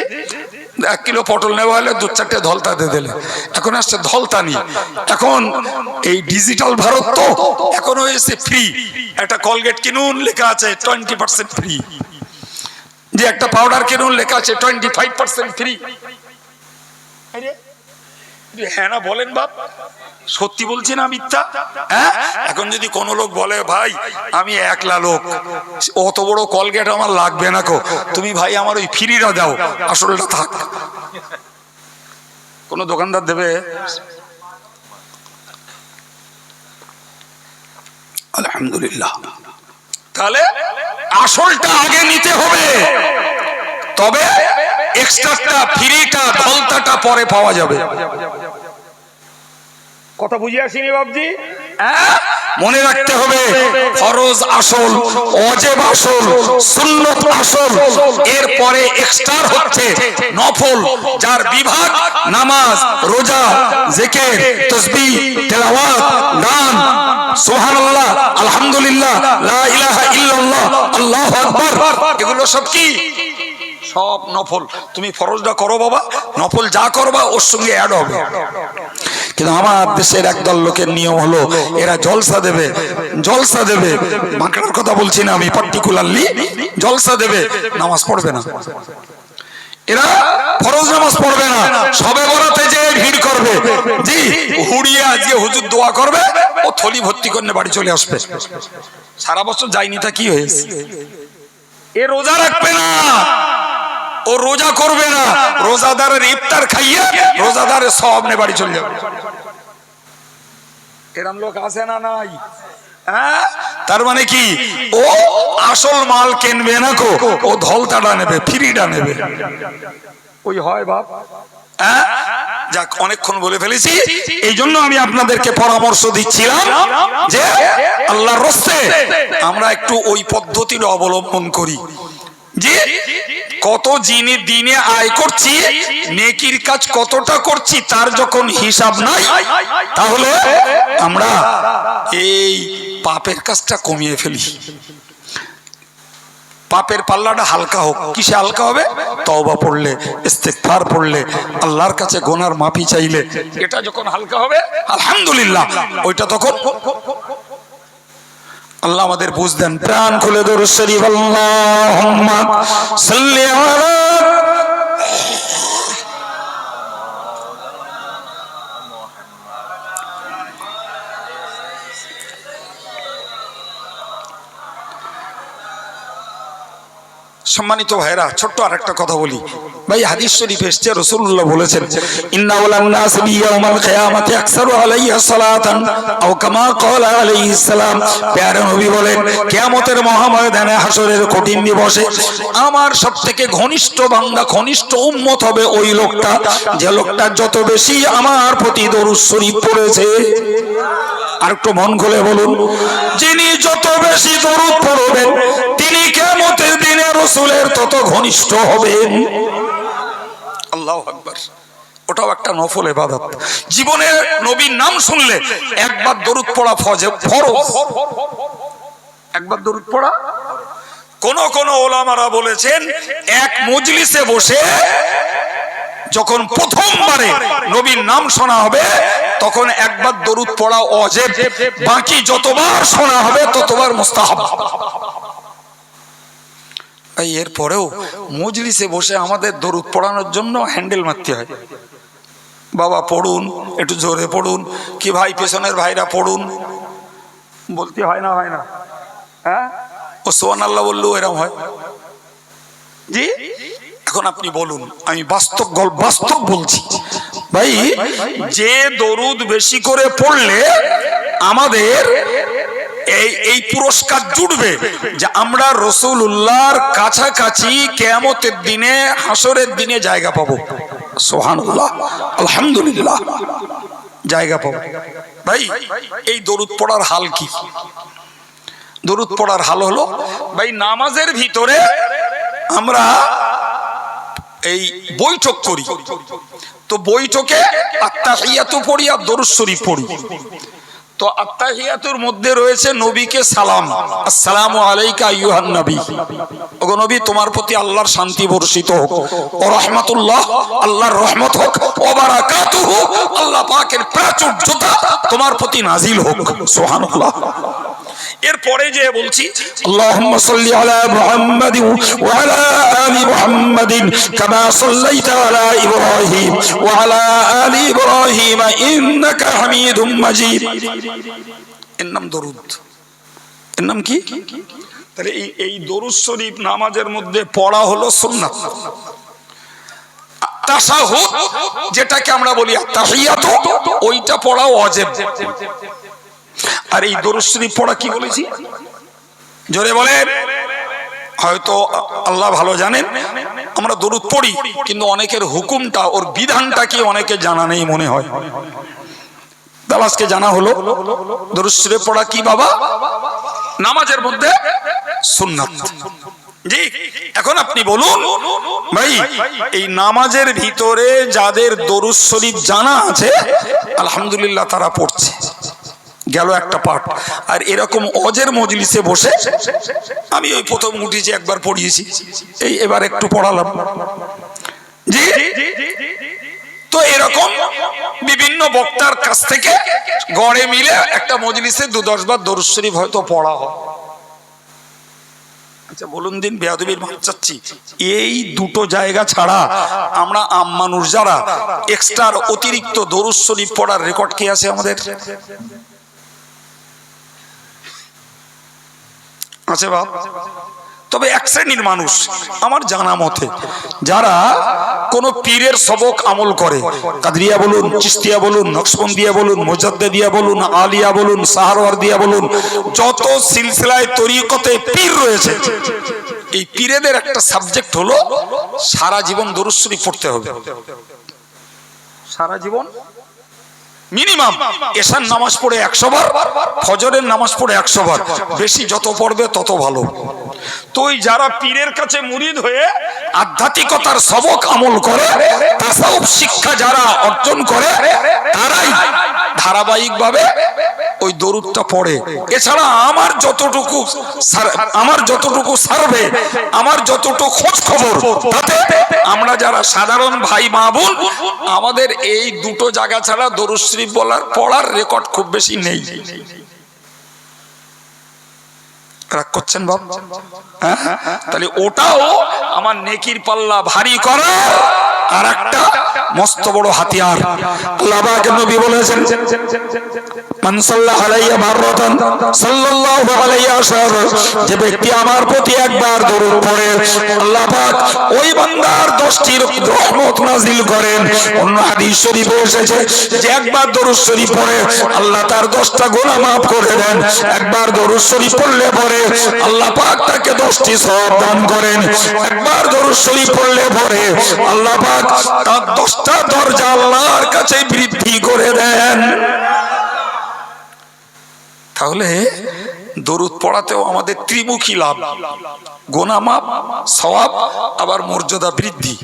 1 কিলো পটল নেওয়া হলে 2-4টে ধলতা দিয়ে দিলে। এখন আসছে ধলতা নি, এখন এই ডিজিটাল ভারত তো এখন হয়েছে ফ্রি। একটা কলগেট কিনুন লেখা আছে 20% ফ্রি, যে একটা পাউডার কিনুন লেখা আছে 25% ফ্রি। হ্যাঁ না বলেন বাপ, সত্যি বলছি না মিথ্যা? হ্যাঁ, এখন যদি কোন লোক বলে ভাই আমি একলা লোক, অত বড় কলগেট আমার লাগবে না কো, তুমি ভাই আমার ওই ফ্রিটা দাও, আসলটা থাক। কোন দোকানদার দেবে? আলহামদুলিল্লাহ। তাহলে আসলটা আগে নিতে হবে, তবে এক্সট্রাটা ফ্রিটা ধলতাটা পরে পাওয়া যাবে। কথা বুঝে আসিনি বাবজি? মনে রাখতে হবে ফরজ আসল, ওয়াজিব আসল, সুন্নত আসল, এরপরে এক্সট্রা হচ্ছে নফল, যার বিভাগ নামাজ, রোজা, জিকির, তাসবিহ, তেলাওয়াত, গান, সুবহানাল্লাহ, আলহামদুলিল্লাহ, লা ইলাহা ইল্লাল্লাহ, আল্লাহু আকবার, এগুলো সব কি? সব নফল। তুমি ফরজটা করো বাবা, নফল যা করবা ওর সঙ্গে অ্যাড হবে। কিন্তু আমার দেশের একদল লোকের নিয়ম হলো এরা জলসা দেবে, জলসা দেবে, বাঁকড়ার কথা বলছি না আমি, পার্টিকুলারলি জলসা দেবে, নামাজ পড়বে না। এরা ফরজ নামাজ পড়বে না, সবে বরাতে যে ভিড় করবে, জি হুড়িয়ে আজকে হুজুর দোয়া করবে, ও থলি ভর্তি করে বাড়ি চলে আসবে। সারা বছর যায়নি তা কি হয়েছে? এ রোজা রাখবে না, ও রোজা করবে না, রোজাদারের ইফতার খাইয়ে রোজাদারের সওয়াব নিয়ে বাড়ি চলে যাবে। এরকম লোক আছে না নাই? হ্যাঁ, তার মানে কি ও আসল মাল কিনবে না কো, ও ধলতাটা নেবে, ফ্রিটা নেবে। ওই হয় বাপ। হ্যাঁ, যাক অনেকক্ষণ বলে ফেলেছি, এই জন্য আমি আপনাদেরকে পরামর্শ দিচ্ছিলাম যে আল্লাহর রাস্তে আমরা একটু ওই পদ্ধতিটা অবলম্বন করি, যে কত দিনে আয় করছি, নেকির কাজ কতটা করছি তার যখন হিসাব নাই, তাহলে আমরা এই পাপের কাজটা কমিয়ে ফেলি। পাপের পাল্লাটা হালকা হোক। কিসে হালকা হবে? তওবা পড়লে, ইস্তিগফার পড়লে, আল্লাহর কাছে গুনার মাফি চাইলে, এটা যখন হালকা হবে আলহামদুলিল্লাহ, ওইটা তখন আল্লাহ আমাদের বুঝ দেন। প্রাণ খুলে দরুদ শরীফ আল্লাহুম্মা সাল্লি আলা সম্মানিত ভাইরা, ছোট্ট আরেকটা কথা বলি ভাই, হাদিস শরীফ এসেছে, রাসূলুল্লাহ বলেছেন ইন্নাউলান নাস বিয়াউমাল কিয়ামাতি আকসারু আলাইহি সালাতান আও কামা ক্বালা আলাইহিস সালাম। প্যারা নবী বলেন কিয়ামতের মহাময়দানে, হাসরের কঠিন দিবসে আমার সবথেকে ঘনিষ্ঠ বান্দা, ঘনিষ্ঠ উম্মত হবে ওই লোকটা, যে লোকটা যত বেশি আমার প্রতি দরুদ শরীফ পড়েছে। আর একটু মন খুলে বলুন, যিনি যত বেশি দরুদ পড়বেন তিনি কিয়ামতের দিনে রাসূলের তত ঘনিষ্ঠ হবেন। আল্লাহু আকবার। ওটাও একটা নফল ইবাদত। জীবনে নবীর নাম শুনলে একবার দরুদ পড়া ফরজ। একবার দরুদ পড়া। কোন ওলামারা বলেছেন এক মজলিসে বসে যখন প্রথমবারে নবীর নাম শোনা হবে তখন একবার দরুদ পড়া ওয়াজিব, বাকি যতবার শোনা হবে ততবার মুস্তাহাব। এর পরেও মজলিসে বসে আমাদের দরুদ পড়ানোর জন্য হ্যান্ডেল মারতে হয়। বাবা পড়ুন, একটু জোরে পড়ুন, কি ভাই পেছনের ভাইরা পড়ুন, বলতে হয় না? হয় না? হ্যাঁ, ও সুবহানাল্লাহ বললেও এরকম হয়। জি, এখন আপনি বলুন, আমি বাস্তব বলছি ভাই, যে দরুদ বেশি করে পড়লে আমাদের এই পুরস্কার জুটবে যে আমরা রাসূলুল্লাহর কাছাকাছি কিয়ামতের দিনে, হাসরের দিনে জায়গা পাবো। সুবহানাল্লাহ, আলহামদুলিল্লাহ, জায়গা পাবো। ভাই এই দরুদ পড়ার হাল কি? দরুদ পড়ার হাল হলো ভাই নামাজের ভিতরে আমরা এই বৈঠক করি, তো বৈঠকে আত্তাহিয়াতু পড়ি আর দরুদ শরীফ পড়ি। তো আত্তাহিয়াতুর মধ্যে রয়েছে নবীকে সালাম, আসসালামু আলাইকা আইয়ুহান নবী, ওগো নবী তোমার প্রতি আল্লাহর শান্তি বর্ষিত হোক, ও রাহমাতুল্লাহ আল্লাহর রহমত হোক, ও বারাকাতুহু আল্লাহ পাকের প্রাচুর্যতা তোমার প্রতি নাজিল হোক, সুবহানাল্লাহ। এরপরে যে বলছি আল্লাহুম্মা সাল্লি আলা মুহাম্মাদিন ওয়া আলা আলি মুহাম্মাদিন কামা সাল্লাইতা আলা ইব্রাহিম ওয়া আলা আলি ইব্রাহিম ইন্নাকা হামিদুম মাজিদ। এর নাম দরুদ। এর নাম কি? তাহলে এই দরুদ শরীফ নামাজের মধ্যে পড়া হলো সুন্নাত। তাশাহুদ যেটাকে আমরা বলি তাহিয়াতু, ওইটা পড়া ওয়াজিব। আর এই দরুদ শরীফ পড়া কি বলেছি জোরে বলেন? হয়তো আল্লাহ ভালো জানেন, আমরা দরুদ পড়ি কিন্তু অনেকের হুকুমটা, ওর বিধানটা কি অনেকে জানা নেই মনে হয়। আজকে জানা হলো দরুদ শরীফ পড়া কি বাবা? নামাজের মধ্যে সুন্নাত। জি, এখন আপনি বলুন ভাই এই নামাজের ভিতরে যাদের দরুদ শরীফ জানা আছে আলহামদুলিল্লাহ তারা পড়ছে, গেল একটা পাঠ। আর এরকম অজের মজলিসে বসে আমি ওই প্রথম উঠেছি একবার পড়িয়েছি, এই এবার একটু পড়ালাম। জি, তো এরকম বিভিন্ন বক্তার কাছ থেকে গড়ে মিলে একটা মজলিসে 2-10 বার দরুদ শরীফ হয়তো পড়া হয়। আচ্ছা বলুন দিন, বেয়াদবির মাপ চাচ্ছি, এই দুটো জায়গা ছাড়া আমরা আম মানুষ যারা এক্সট্রা অতিরিক্ত দরুদ শরীফ পড়ার রেকর্ড কি আছে আমাদের? আছে বাপ? তবে এক শ্রেণীর মানুষ আমার জানা মতে যারা কোন পীরের সবক আমল করে, কাদরিয়া বলুন, চিশতিয়া বলুন, নকশবন্দিয়া বলুন, মুজাদ্দিদিয়া বলুন, আলিয়া বলুন, সাহারওয়ার্দিয়া বলুন, যত সিলসিলায় তরিকতে পীর রয়েছে, এই পীরেদের একটা সাবজেক্ট হলো সারা জীবন দরুদ শরীফ পড়তে হবে। সারা জীবন মিনিমাম এশার নামাজ পড়ে 100 বার, ফজরের নামাজ পড়ে 100 বার, বেশি যত পড়বে তত ভালো। তো যারা পীরের কাছে মুরিদ হয়ে আধ্যাত্মিকতার সবক আমল করে, তাসাউফ শিক্ষা যারা অর্জন করে, তারাই ধারাবাহিকভাবে ওই দরুদটা পড়ে। এছাড়া আমার যতটুকু সার্ভে, আমার যতটুকু খোঁজ খবর, তাতে আমরা যারা সাধারণ ভাই মা বোন, আমাদের এই দুটো জায়গা ছাড়া দরুদ শরীফ পড়ার রেকর্ড খুব বেশি নেই। রাগ করছেন বাপ? তাহলে ওটাও আমার নেকির পাল্লা ভারী করা আর একটা মস্ত বড় হাতিয়ার। আল্লাহ পাক নবী বলেছেন, মান সাল্লা আলাইয়া মাররাতান সাল্লাল্লাহু আলাইহি ওয়াসাল্লাম, যে ব্যক্তি আমার প্রতি একবার দরুদ পড়ে আল্লাহ পাক ওই বান্দার 10টি রহমত নাজিল করেন। অন্য হাদিস শরীফে এসেছে যে একবার দরুদ শরীফ পড়ে আল্লাহ তার 10টা গুনাহ maaf করে দেন। একবার দরুদ শরীফ পড়লে পরে আল্লাহ পাক তাকে 10টি সওয়াব দান করেন। একবার দরুদ শরীফ পড়লে পরে আল্লাহ পাক তার 10টা দরজা আল্লাহর কাছে বৃদ্ধি করে দেন। তাহলে দরুদ পড়াতেও আমাদের ত্রিমুখী লাভ, গুনাহ মাপ, সওয়াব, আবার মর্যাদা বৃদ্ধি।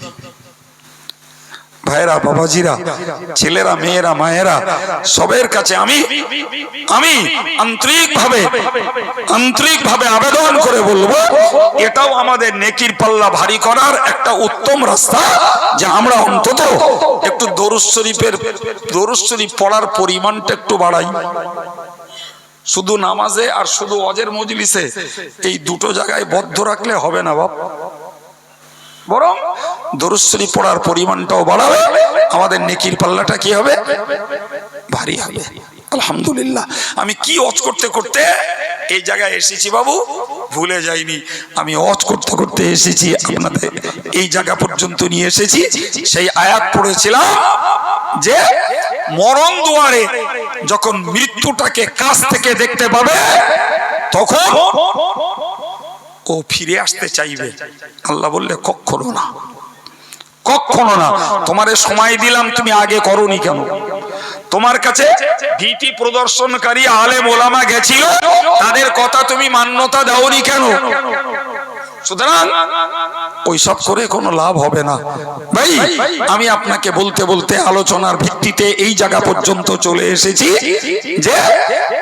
ভাইরা, বাবাজিরা, ছেলেরা, মেয়েরা, মায়েরা, সবের কাছে আমি আন্তরিকভাবে আবেদন করে বলবো, এটাও আমাদের নেকির পাল্লা ভারী করার একটা উত্তম রাস্তা, যে আমরা অন্তত একটু দরুদ শরীফ পড়ার পরিমাণটা একটু বাড়াই। শুধু নামাজে আর শুধু ওয়াজের মজলিসে এই দুটো জায়গায় বদ্ধ রাখলে হবে না বাপ, বরং দরুদ শরীফ পড়ার পরিমাণটাও বাড়াবে, আমাদের নেকির পাল্লাটা কি হবে? ভারী হবে। আলহামদুলিল্লাহ, আমি কি ওয়াজ করতে করতে এই জায়গায় এসেছি বাবু, ভুলে যাইনি। আমি ওয়াজ করতে করতে এসেছি, আপনাদের এই জায়গা পর্যন্ত নিয়ে এসেছি। সেই আয়াত পড়েছিলাম যে মরণ দুয়ারে যখন মৃত্যুটাকে কাছ থেকে দেখতে পাবে, তখন ও ফিরে আসতে চাইবে। আল্লাহ বললে কখনো না, কখনো না। তোমারে সময় দিলাম, তুমি আগে করোনি কেন? তোমার কাছে ভীতি প্রদর্শনকারী আলেম ওলামা গেছিল, তাদের কথা তুমি মান্যতা দাওনি কেন? সুতরাং ওইসব করে কোনো লাভ হবে না ভাই। আমি আপনাকে বলতে বলতে আলোচনার ভিত্তিতে এই জায়গা পর্যন্ত চলে এসেছি যে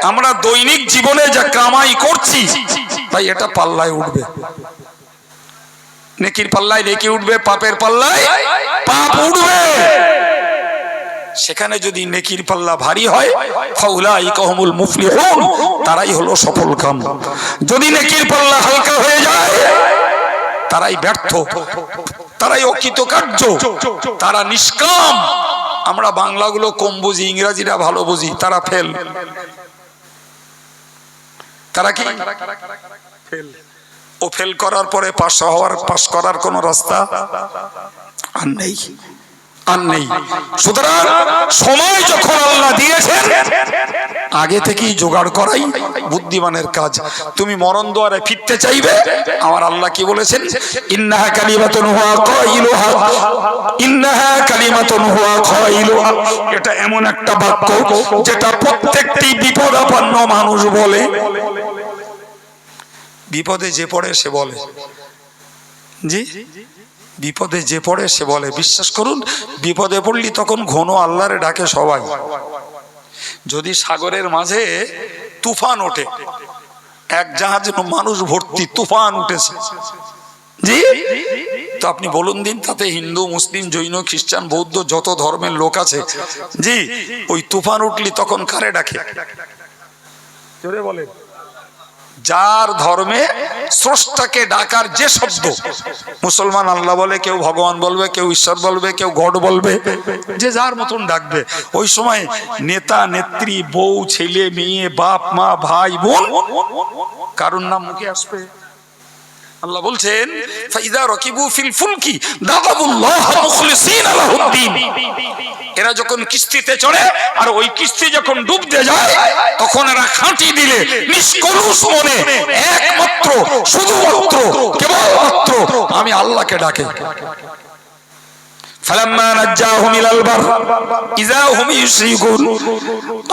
আমরা দৈনিক জীবনে যা কামাই করছি ভাই, এটা পাল্লায় উঠবে। নেকির পাল্লায় নেকি উঠবে, পাপের পাল্লায় পাপ উঠবে। সেখানে যদি নেকির পাল্লা ভারী হয়, ফাউলাইকা হুমুল মুফলিহুন, তারাই হলো সফল কাম। যদি নেকির পাল্লা হালকা হয়ে যায়, তারাই ব্যর্থ, তারাই অকৃতকার্য, তারা নিষ্কাম। আমরা বাংলাগুলো কম বুঝি, ইংরেজিরা ভালো বুঝি, তারা ফেল। তারা কি ফেল? ও ফেল করার পরে পাস করার কোন রাস্তা আর নেই, আর নেই। সুতরাং সময় যখন আল্লাহ দিয়েছেন, আগে থেকেই জোগাড় করাই বুদ্ধিমানের কাজ। তুমি মরণ দুয়ারে ফিরতে চাইবে, আমার আল্লাহ কি বলেছেন? ইন্নাহা কালিমাতুন হুয়া কাইলুহা, ইন্নাহা কালিমাতুন হুয়া কাইলুহা। এটা এমন একটা বাক্য যেটা প্রত্যেকটি বিপদাপন্ন মানুষ বলে। বিপদে যে পড়ে সে বলে, জি, বিপদে যে পড়ে সে বলে। বিশ্বাস করুন, বিপদে পড়লি তখন ঘন আল্লাহরে ডাকে সবাই। যদি সাগরের মাঝে তুফান ওঠে, এক জাহাজ মানুষ ভর্তি, তুফান উঠেছে, জি, তো আপনি বলুন দিন, তাতে হিন্দু, মুসলিম, জৈন, খ্রিস্টান, বৌদ্ধ যত ধর্মের লোক আছে, জি, ওই তুফান উঠলি তখন কারে ডাকে? জোরে বলেন। যার ধর্মে স্রষ্টাকে ডাকার যে শব্দ, মুসলমান আল্লাহ বলে, কেউ ভগবান বলবে, কেউ ঈশ্বর বলবে, কেউ গড বলবে, যে যার মতন ডাকবে। ওই সময় নেতা নেত্রী, বউ, ছেলে, মেয়ে, বাপ মা, ভাই বোন, কারুর নাম মুখে আসবে? আল্লাহ বলছেন, ফাইদা রাকিবু ফিল ফুলকি দাআবুল্লাহ মুখলিসিনা লাহুদ্দিন। এরা যখন কিস্তিতে চড়ে আর ওই কিস্তি যখন ডুবতে যায়, তখন এরা খাঁটি দিলে নিষ্কলুষ মনে একমাত্র, শুধুমাত্র, কেবলমাত্র আমি আল্লাহকে ডাকে। ফালাম্মা নাজ্জাহুম ইলাল বার ইযা হুম ইউশরিকুন।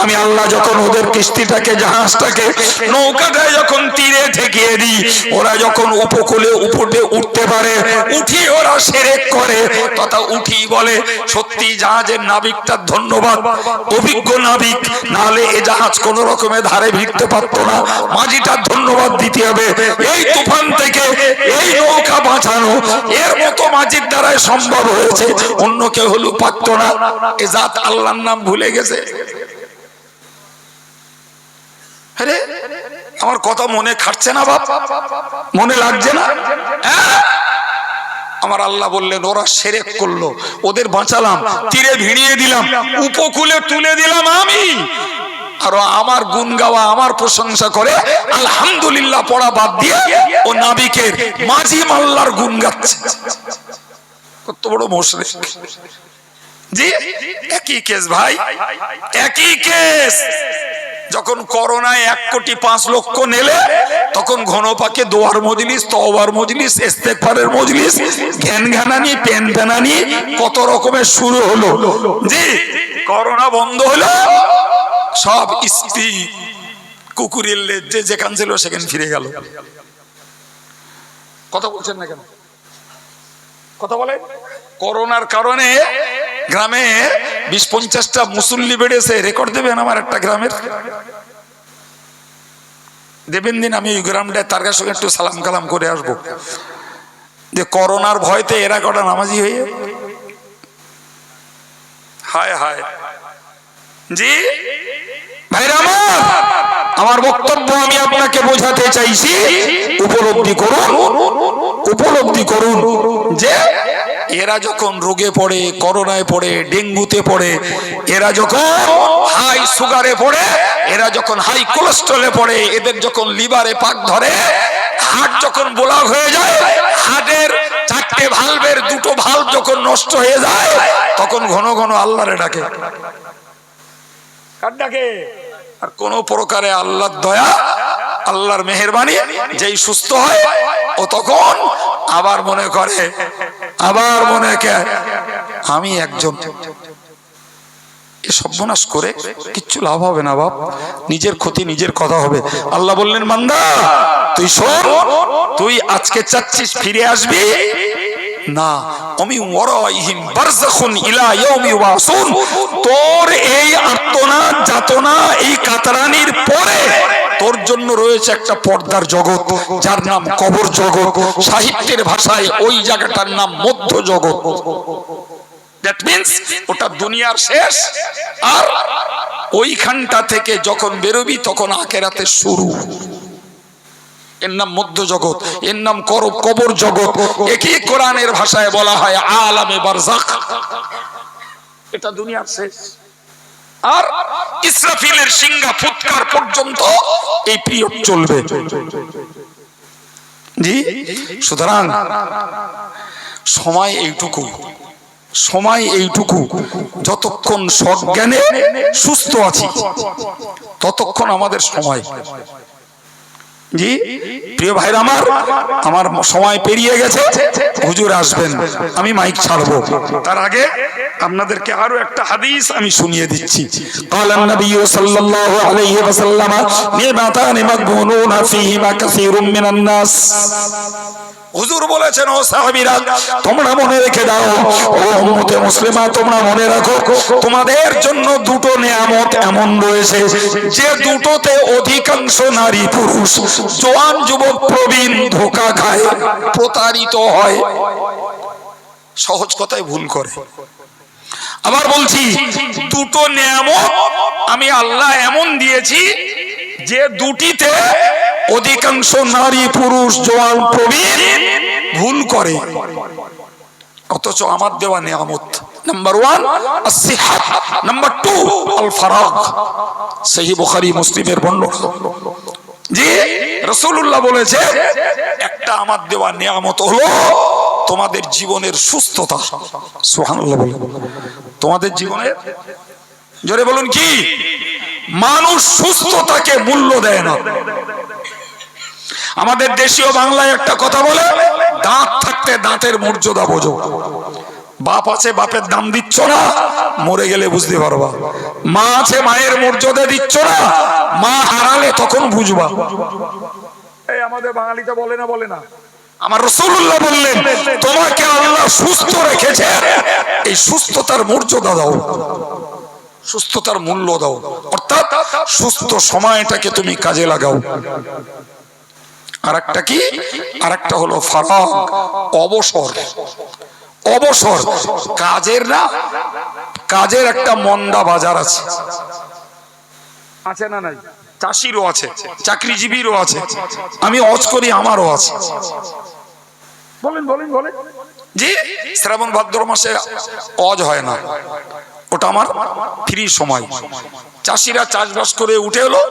আমি আল্লাহ যখন ওদের কিস্তিটাকে, জাহাজটাকে, নৌকাটায় যখন তীরে ঠেকিয়ে দিই, ওরা যখন উপকূলে উপরে উঠতে পারে, উঠি ওরা শিরক করে, তথা উঠি বলে সত্যি জাহাজের নাবিকটার ধন্যবাদ, অভিজ্ঞ নাবিক, নাহলে এই জাহাজ কোন রকমে ধারে ভিড়তে পারতো না, মাঝিটার ধন্যবাদ দিতে হবে। এই তুফান থেকে এই নৌকা বাঁচানো এর মতো মাঝির দ্বারাই সম্ভব হয়েছে, অন্য কেউ হলেও পারতো না। এ জাত আল্লাহর নাম ভুলে গেছে। আরে আমার কথা মনে খাটছে না বাপ? মনে লাগছে না? আমার আল্লাহ বললেন, ওরা শিরক করলো, ওদের বাঁচালাম, তীরে ভিড়িয়ে দিলাম, উপকূলে তুলে দিলাম আমি। আর আমার গুণ গাওয়া, আমার প্রশংসা করে আলহামদুলিল্লাহ পড়া বাদ দিয়ে ও নাবিকের, মাঝি মাল্লার গুণ গাচ্ছে। কত বড় মুশরিক! জি, একই কেস ভাই, একই কেস। যখন করোনায় 1,05,00,000 নেলে, তখন ঘন পাকে দোয়ার মজলিস, তওবার মজলিস, ইস্তেগফারের মজলিস, জ্ঞানঘানানি, পেনপেনানি, কত রকমের শুরু হলো। জি, করোনা বন্ধ হলো, সব স্ত্রী কুকুরের যে যেখান ছিল সেখানে ফিরে গেল। কথা বলছেন না কেন? কথা বলেন। করোনার কারণে গ্রামে 20-50টা মুসল্লি বেড়েছে। রেকর্ড দেবেন আমার একটা গ্রামের? দেবেন দিন, আমি ওই গ্রামটায় তার কাছে একটু সালাম কালাম করে আসবো। যে করোনার ভয়তে এরা কটা নামাজি হয়ে, হায় হায়। জি ভাইরা আমার বক্তব্য আমি আপনাকে বোঝাতে চাইছি, উপলব্ধি করুন, উপলব্ধি করুন যে এরা যখন রোগে পড়ে, করোনায় পড়ে, ডেঙ্গুতে পড়ে, এরা যখন হাই সুগারে পড়ে, এরা যখন হাই কোলেস্ট্রলে পড়ে, এদের যখন লিভারে পাক ধরে, হার্ট যখন ব্লক হয়ে যায়, হার্টের 4টে ভালভের 2টো ভালভ যখন নষ্ট হয়ে যায়, তখন ঘন ঘন আল্লাহরে ডাকে। কার ডাকে? আর কোন প্রকারে আল্লাহর দয়া, আল্লাহর মেহেরবানি, যেই সুস্থ হয় ও তখন আবার মনে করে, আবার মনে করে আমি একজন। এ সর্বনাশ করে কিচ্ছু লাভ হবে না বাপ, নিজের ক্ষতি নিজের কথা হবে। আল্লাহ বললেন বান্দা তুই শোন, তুই আজকে চাচ্ছিস ফিরে আসবি না, আমি ওয়ারাইহিম বারযাখুন ইলা ইয়াউমি ইউবাসুন, তোর এই আর্তনাদ যাতনা এই কাতরানির পরে তোর জন্য রয়েছে একটা পর্দার জগৎ যার নাম কবর জগৎ, সাহিত্যের ভাষায় ওই জায়গাটার নাম মধ্য জগৎ। দ্যাট মিন্স ওটা দুনিয়ার শেষ, আর ওইখানটা থেকে যখন বেরোবি তখন আখিরাতের শুরু। এর নাম মধ্য জগৎ, এর নাম কবর জগৎ। একই কোরআনের ভাষায় বলা হয় আলামে বারযাখ, এটা দুনিয়ার শেষ। আর ইসরাফিলের সিংহা ফুৎকার পর্যন্ত এই পিরিয়ড চলবে। জি, সুতরাং সময় এইটুকু, সময় এইটুকু, যতক্ষণ সজ্ঞানে সুস্থ আছি ততক্ষণ আমাদের সময়। জি প্রিয় ভাইরা আমার, আমার সময় পেরিয়ে গেছে, হুজুর আসবেন, আমি মাইক ছাড়বো। তার আগে আপনাদেরকে আরো একটা হাদিস আমি শুনিয়ে দিচ্ছি। ক্বালান নবী সাল্লাল্লাহু আলাইহি ওয়াসাল্লাম নিমাতান মাগবুনুনা ফীহিমা কাসীরুম মিনান নাস। হুজুর বলেছেন ও সাহাবীরা তোমরা মনে রেখে দাও, ও উম্মতে মুসলিমা তোমরা মনে রাখো, তোমাদের জন্য দুটো নিয়ামত এমন রয়েছে যে দুটোতে অধিকাংশ নারী পুরুষ, জওয়ান যুবক প্রবীণ ধোঁকা খায়, প্রতারিত হয়, সহজ কথায় ভুল করে। আবার বলছি, দুটো নিয়ামত আমি আল্লাহ এমন দিয়েছি যে দুটিতে অধিকাংশ নারী পুরুষ জওয়ান প্রবীণ ভুল করে, অথচ আমার দেওয়া নিয়ামত নাম্বার 1 as-সিহহাত, নাম্বার 2 আল-ফারাগ। সহিহ বুখারী মুসলিমের বর্ণনা। জি রাসূলুল্লাহ বলেছে একটা আমার দেওয়া নিয়ামত হলো তোমাদের জীবনের সুস্থতা। সুবহানাল্লাহ বলেন, তোমাদের জীবনের, জোরে বলুন কি? মানুষ সুস্থতাকে মূল্য দেয় না। আমাদের দেশীয় বাংলায় একটা কথা বলে, দাঁত থাকতে দাঁতের মর্যাদা বোঝো। বাপ আছে বাপের দাম দিচ্ছ না, মরে গেলে বুঝতে পারবা। মা আছে মায়ের মর্যাদা দিচ্ছ না, মা হারালে তখন বুঝবা। এই আমাদের বাঙালিতে বলে না, বলে না। আমার রাসূলুল্লাহ বললেন তোমাকে আল্লাহ সুস্থ রেখেছে, এই সুস্থতার মর্যাদা দাও, সুস্থতার মূল্য দাও, অর্থাৎ সুস্থ সময়টাকে তুমি কাজে লাগাও। আরেকটা কি? আরেকটা হলো ফারাগ, অবসর। অবসর কাজের না, কাজের একটা মন্দা বাজার আছে, আছে না নাই? চাষিরও আছে, চাকরিজীবীরও আছে, আমি অজ করি আমারও আছে। বলেন বলেন বলেন। জি শ্রাবণ ভাদ্র মাসে অজ হয় না, ওটা আমার ফ্রি সময়। চাষিরা চাষবাস করে উঠে এলো,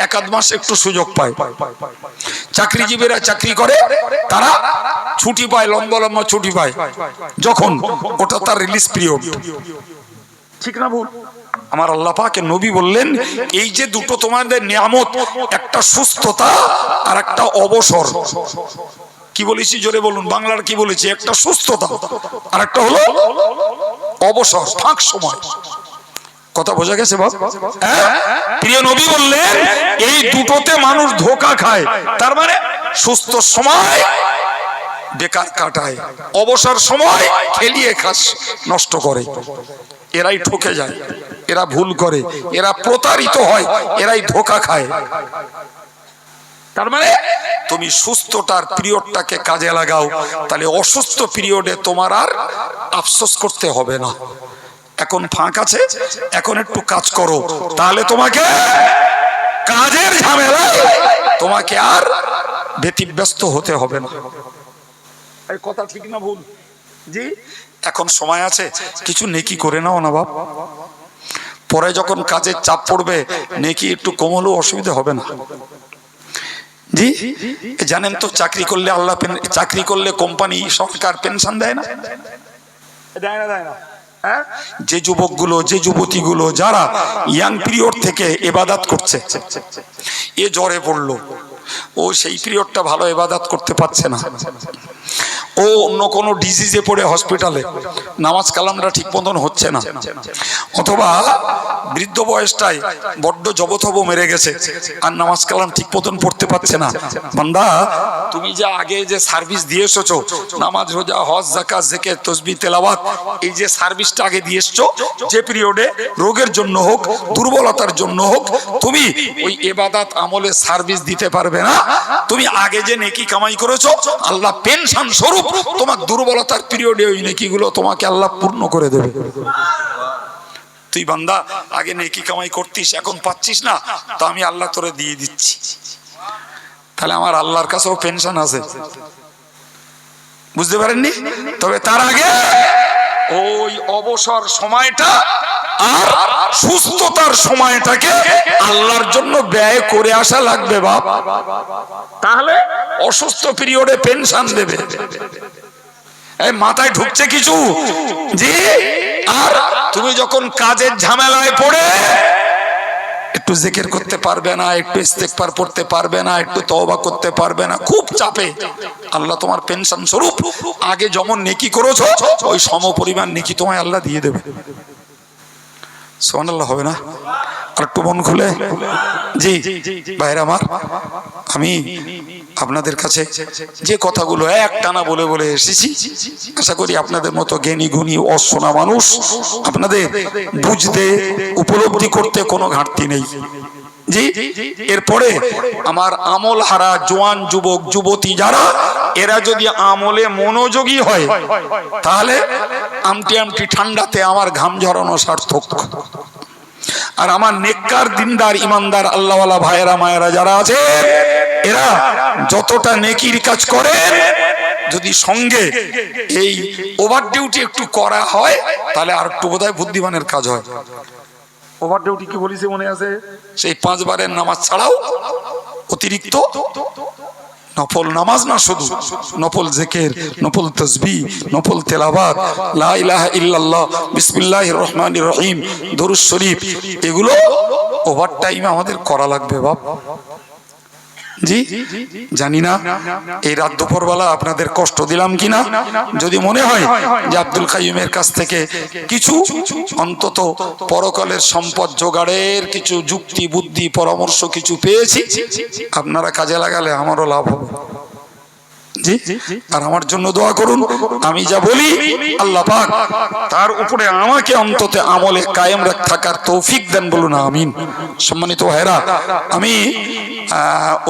এক আধ মাস একটু সুযোগ পায়। চাকরিজীবীরা চাকরি করে, তারা ছুটি পায়, লম্বা লম্বা ছুটি পায় যখন, ওটা তার রিলিজ পিরিয়ড। ঠিক না ভুল? আমার আল্লাহ পাকের নবী বললেন এই যে দুটো তোমাদের নিয়ামত, একটা সুস্থতা আর একটা অবসর। কি বলেছি জোরে বলুন, বাংলার কি বলেছি? একটা সুস্থতা আর একটা হলো অবসর, ফাঁক সময়। কথা বোঝা গেছে বাপ? প্রিয় নবী বললেন এই দুটোতে মানুষ ধোঁকা খায়, তার মানে সুস্থ সময় বেকার কাটায়, অবসর সময় খেলিয়ে খাস নষ্ট করে। এরাই ঠকে যায়, এরা ভুল করে, এরা প্রতারিত হয়, এরাই ধোঁকা খায়। তার মানে তুমি সুস্থতার পিরিয়ডটাকে কাজে লাগাও, তাহলে অসুস্থ পিরিয়ডে তোমার আর আফসোস করতে হবে না। এখন ফাঁক আছে, এখন একটু কাজ করো, তাহলে তোমাকে কাজের ঝামেলায় তোমাকে আর ব্যতিব্যস্ত হতে হবে না। এই কথা ঠিক না ভুল? জি এখন সময় আছে, কিছু নেকি করে নাও না বাপ, পরে যখন কাজের চাপ পড়বে নেকি একটু কম হলেও অসুবিধা হবে না। জি জানেন তো চাকরি করলে আল্লাহ, চাকরি করলে কোম্পানি সরকার পেনশন দেয় না? দেয় না, দেয় না? যে যুবকগুলো, যে যুবতীগুলো যারা ইয়াং পিরিয়ড থেকে ইবাদত করছে, এ জ্বরে পড়লো, ও সেই পিরিয়ডটা ভালো ইবাদত করতে পারছে না, ও ও অন্য কোনো ডিজিজে পড়ে হসপিটালে, নামাজ কালামটা ঠিক মতন হচ্ছে না, অথবা বৃদ্ধ বয়সটায় বড্ড জবথব মেরে গেছে আর নামাজ কালাম ঠিক মতন পড়তে পারছে না। বান্দা, তুমি যে আগে যে সার্ভিস দিয়ে এসেছো, নামাজ রোজা হজ যাকাত জিকির তাসবিহ তেলাওয়াত, এই যে সার্ভিসটা আগে দিয়ে এসেছো, যে পিরিয়ডে রোগের জন্য হোক দুর্বলতার জন্য হোক তুমি ওই ইবাদত আমলে সার্ভিস দিতে পারবে না। তুমি আগে যে নেকি কামাই করেছো, আল্লাহ পেনশন স্বরূপ তোমার দুর্বলতার পিরিয়ডে ওই নেকিগুলো তোমাকে আল্লাহ পূর্ণ করে দেবে। তুই বান্দা আগে নেকি কামাই করতিস, এখন পাচ্ছিস না, তো আমি আল্লাহ তোরে দিয়ে দিচ্ছি। তাহলে আমার আল্লাহর কাছেও পেনশন আছে, বুঝতে পারেননি? তবে তার আগে ওই অবসর সময়টা আর সুস্থতার সময়টাকে আল্লাহর জন্য ব্যয় করে আসা লাগবে বাপ, তাহলে অসুস্থ পিরিয়ডে পেনশন দেবে। এই মাথায় ঢুকছে কিছু জি? আর তুমি যখন কাজের ঝামেলায় পড়ে একটু জিকির করতে পারবে না, একটু ইস্তেগফার পড়তে পারবে না, একটু তওবা করতে পারবে না, খুব চাপে, আল্লাহ তোমার পেনশন স্বরূপ আগে যেমন নেকি করেছো ওই সমপরিমাণ নেকি তোমায় আল্লাহ দিয়ে দেবে। সুবহানাল্লাহ হবে না? আর একটু মন খুলে জি ভাইরা আমার, আমি আপনাদের কাছে যে কথাগুলো একটানা বলে বলে এসেছি, আশা করি আপনাদের মতো জ্ঞানী গুণী অশোনা মানুষ আপনাদের বুঝতে উপলব্ধি করতে কোনো ঘাটতি নেই। জি, এরপরে আমার আমল হারা জোয়ান যুবক যুবতী যারা, এরা যদি আমলে মনোযোগী হয় তাহলে আমটি আমটি ঠান্ডাতে আমার ঘাম ঝরানো সার্থক। আর আমার নেককার দিনদার ইমানদার আল্লাহওয়ালা ভাইয়েরা মায়েরা যারা আছে, এরা যতটা নেকির কাজ করে যদি সঙ্গে এই ওভার ডিউটি একটু করা হয় তাহলে আর একটু বোধহয় বুদ্ধিমানের কাজ হয়। ওভার ডিউটি কি বলিছে মনে আছে? সেই 5 বারের নামাজ ছাড়াও অতিরিক্ত নফল নামাজ না, শুধু নফল জিকির, নফল তাসবিহ, নফল তেলাওয়াত, লা ইলাহা ইল্লাল্লাহ, বিসমিল্লাহির রহমানির রহিম, দরুদ শরীফ, এগুলো ওভার টাইমে আমাদের করা লাগবে বাপ। জি, জানি না এই রাত দুপুরবেলা আপনাদের কষ্ট দিলাম কিনা। যদি মনে হয় যে আব্দুল কাইয়ুমের কাছ থেকে কিছু অন্তত পরকালের সম্পদ জোগাড়ের কিছু যুক্তি বুদ্ধি পরামর্শ কিছু পেয়েছি, আপনারা কাজে লাগালে আমারও লাভ হবে। জি, আর আমার জন্য দোয়া করুন। আমি যা বলি আল্লাহ পাক তার উপরে আমাকে অন্তত আমলে কায়েম থাকার তৌফিক দেন, বলুন আমিন। সম্মানিত ভাইরা, আমি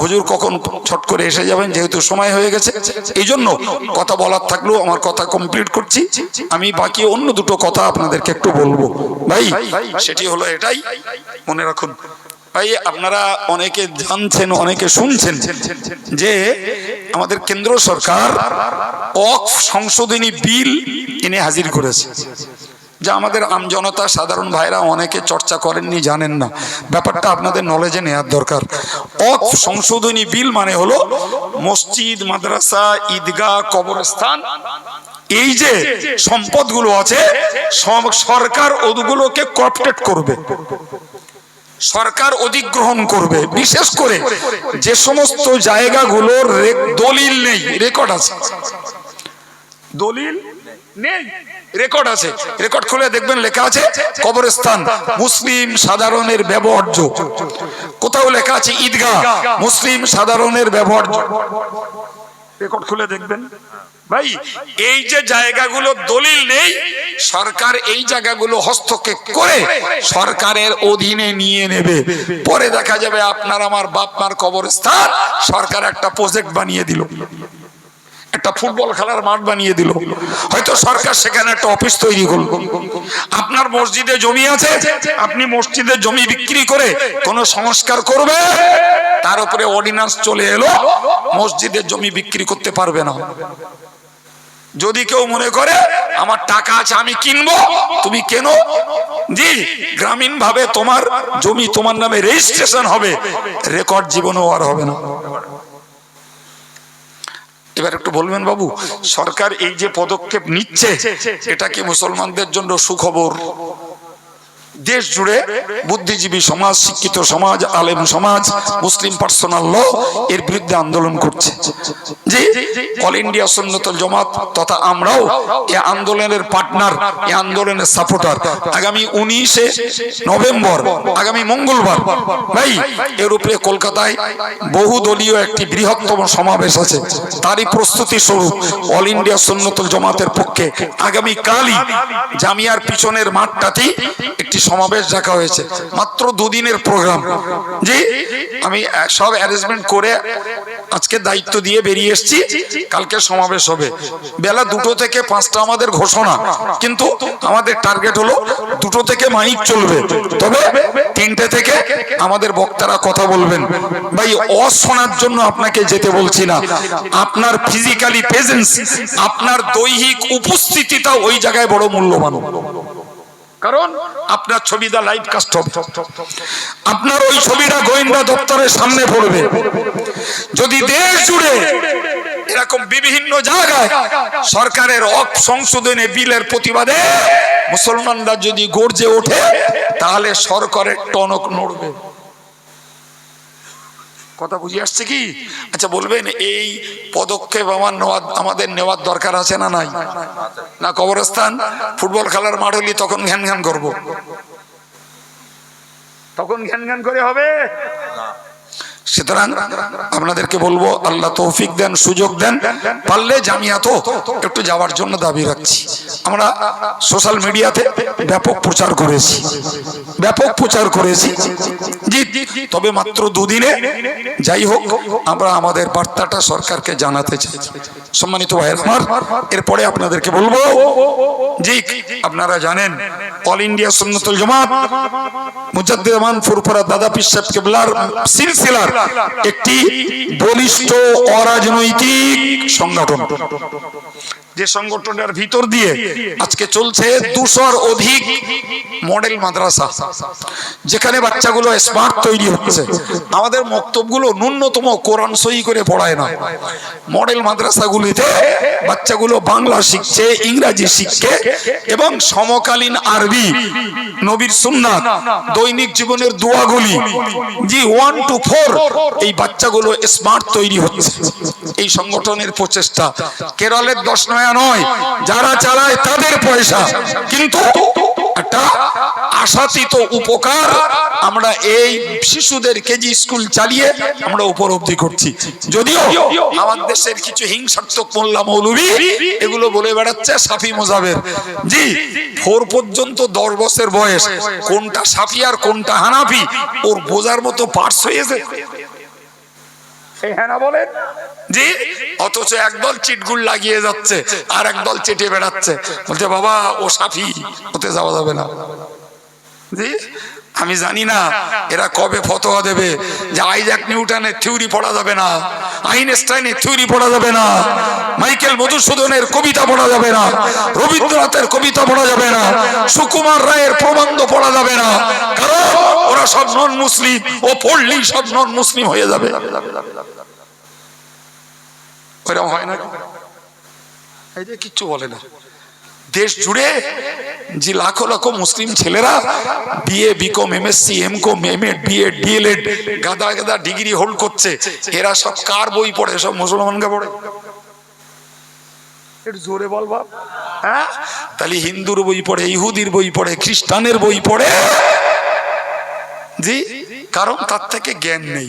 হুজুর কখন ছট করে এসে যাবেন, যেহেতু সময় হয়ে গেছে, এই জন্য কথা বলার থাকলেও আমার কথা কমপ্লিট করছি। আমি বাকি অন্য দুটো কথা আপনাদেরকে একটু বলবো ভাই, সেটি হলো এটাই, মনে রাখুন ভাই, আপনারা অনেকে জানছেন অনেকে শুনছেন যে আমাদের কেন্দ্র সরকার ওয়াকফ সংশোধনী বিল এনে হাজির করেছে, যা আমাদের আমজনতা সাধারণ ভাইরা অনেকে চর্চা করেননি, জানেন না। ব্যাপারটা আপনাদের নলেজে নেওয়ার দরকার। ওয়াকফ সংশোধনী বিল মানে হলো মসজিদ, মাদ্রাসা, ঈদগাহ, কবরস্থান, এই যে সম্পদগুলো আছে সরকার ওগুলোকে কর্পোরেট করবে, সরকার অধিগ্রহণ করবে। বিশেষ করে যে সমস্ত জায়গাগুলোর দলিল নেই, রেকর্ড আছে, দলিল নেই রেকর্ড আছে, রেকর্ড খুলে দেখবেন লেখা আছে কবরস্থান মুসলিম সাধারণের ব্যবহার্য, কোথাও লেখা আছে ঈদগাহ মুসলিম সাধারণের ব্যবহার্য, রেকর্ড খুলে দেখবেন ভাই। এই যে জায়গাগুলো দলিল নেই, সরকার এই জায়গাগুলো হস্তক্ষেপ করে সরকারের অধীনে নিয়ে নেবে। পরে দেখা যাবে আপনার আমার বাপ মার কবরস্থান সরকার একটা প্রজেক্ট বানিয়ে দিল, একটা ফুটবল খেলার মাঠ বানিয়ে দিল, হয়তো সরকার সেখানে একটা অফিস তৈরি করলো। আপনার মসজিদে জমি আছে, আপনি মসজিদের জমি বিক্রি করে কোনো সংস্কার করবে, তার উপরে অর্ডিন্যান্স চলে এলো মসজিদের জমি বিক্রি করতে পারবে না। যদি কেউ মনে করে আমার টাকা আছে আমি কিনবো, তুমি কেন, জি, গ্রামীণ ভাবে তোমার জমি তোমার নামে রেজিস্ট্রেশন হবে, রেকর্ড জীবনেও আর হবে না। এবার একটু বলবেন বাবু, সরকার এই যে পদক্ষেপ নিচ্ছে এটা কি মুসলমানদের জন্য সুখবর? দেশ জুড়ে বুদ্ধিজীবী সমাজ, শিক্ষিত সমাজ, আলেম সমাজ, মুসলিম পার্সোনাল ল এর বিরুদ্ধে আন্দোলন করছে। যে অল ইন্ডিয়া সুন্নতুল জামাত তথা আমরাও এই আন্দোলনের পার্টনার, এই আন্দোলনের সাপোর্টার। আগামী 19শে নভেম্বর, আগামী মঙ্গলবার ভাই, এর উপরে কলকাতায় বহুদলীয় একটি বৃহত্তম সমাবেশ আছে। তারই প্রস্তুতি স্বরূপ অল ইন্ডিয়া সুন্নতুল জামাতের পক্ষে আগামী কালই জামিয়ার পিছনের মাঠটাতেই একটি সমাবেশ রাখা হয়েছে। মাত্র 2 দিনের প্রোগ্রাম। জি, আমি সব অ্যারেঞ্জমেন্ট করে আজকে দায়িত্ব দিয়ে বেরিয়ে এসেছি। কালকে সমাবেশ হবে বেলা 2টো থেকে 5টা আমাদের ঘোষণা, কিন্তু আমাদের টার্গেট হলো 2টো থেকে মাইক চলবে, তবে 3টে থেকে আমাদের বক্তারা কথা বলবেন। ভাই, শোনার জন্য আপনাকে যেতে বলছি না, আপনার ফিজিক্যালি প্রেজেন্স, আপনার দৈহিক উপস্থিতিটা ওই জায়গায় বড় মূল্যবান। কারণ আপনার ছবিটা লাইভ কাস্ট হবে, আপনার ওই ছবিটা গোয়েন্দা দপ্তরের সামনে পড়বে। যদি দেশ জুড়ে এরকম বিভিন্ন জায়গায় সরকারের সংশোধনী বিলের প্রতিবাদে মুসলমানরা যদি গর্জে ওঠে, তাহলে সরকারের টনক নড়বে। কথা বুঝে আসছে কি? আচ্ছা বলবেন, এই পদক্ষেপ আমাদের নেওয়ার দরকার আছে না নাই? না কবরস্থান ফুটবল খেলার মাঠ হলি তখন ঘ্যান ঘ্যান করবো? তখন ঘ্যান ঘ্যান করে হবে? সুতরাং আপনাদেরকে বলবো, আল্লাহ তৌফিক দেন, সুযোগ দেন, পারলে জামিয়াত একটু যাওয়ার জন্য দাবি রাখছি। আমরা সোশ্যাল মিডিয়াতে ব্যাপক প্রচার করেছি, জি, তবে মাত্র 2 দিনে। যাই হোক, আমরা আমাদের বার্তাটা সরকারকে জানাতে চাই। সম্মানিত ভাইয়ের আমার, এরপরে আপনাদেরকে বলবো, জি, আপনারা জানেন অল ইন্ডিয়া সুন্নতুল জামাত মুজাদ্দিদ আমান ফুরফুরা দাদা পীর সাহেব কিবলার সিলসিলার একটি বলিষ্ঠ অরাজনৈতিক সংগঠন। যে সংগঠনের ভিতর দিয়ে আজকে চলছে 200-র অধিক মডেল মাদ্রাসা, যেখানে বাচ্চাগুলো স্মার্ট তৈরি হচ্ছে। আমাদের মক্তবগুলো ন্যূনতম কোরআন সহি করে পড়ায় না। মডেল মাদ্রাসাগুলিতে বাচ্চাগুলো বাংলা শিখছে, ইংরেজি শিখছে, এবং সমকালীন আরবি, নবীর সুন্নাত, দৈনিক জীবনের দোয়াগুলি, জি 1 to 4, এই বাচ্চাগুলো স্মার্ট তৈরি হচ্ছে। এই সংগঠনের প্রচেষ্টা কেরলের 10 নয়া নয়, যারা চালায় তাদের পয়সা, কিন্তু একটা আশাতীত উপকার আমরা এই শিশুদের কেজি স্কুল চালিয়ে আমরা উপলব্ধি করছি। যদিও আমাদের দেশের কিছু হিংসাত্মক মোল্লা মৌলবী এগুলো বলে বেড়াচ্ছে সাফি মুজাবের, জি 4 পর্যন্ত 10 বছর বয়স, কোনটা সাফি আর কোনটা হানাফি ওর বোঝার মতো পার্স হয়েছে। হ্যাঁ না বলেন? জি, অথচ একদল চিটগুল লাগিয়ে যাচ্ছে আর একদল চেটে বেড়াচ্ছে, বলছে বাবা ও সাফি, হতে যাওয়া যাবে না। জি, আমি জানি না এরা কবে ফতোয়া দেবে যে আইজ্যাক নিউটনের থিওরি পড়া যাবে না, আইনস্টাইনের থিওরি পড়া যাবে না, মাইকেল মধুসূদনের কবিতা পড়া যাবে না, রবীন্দ্রনাথের কবিতা পড়া যাবে না, সুকুমার রায়ের প্রবন্ধ পড়া যাবে না, কারণ ওরা সব নন মুসলিম, ও পড়লেই সব নন মুসলিম হয়ে যাবে। ওইরকম হয় না? এই যে কিচ্ছু বলে না। দেশ জুড়ে যে লাখো লাখো মুসলিম ছেলেরা BA, BCom, MSc, MCom, MEd, BEd, DElEd গাদা গাদা ডিগ্রি হোল্ড করছে, এরা সব কার বই পড়ে? সব মুসলমানকে পড়ে। একটু জোরে বল বাপ। হ্যাঁ, তাহলে হিন্দুর বই পড়ে, ইহুদির বই পড়ে, খ্রিস্টানের বই পড়ে, জি, কারণ তার থেকে জ্ঞান নেই,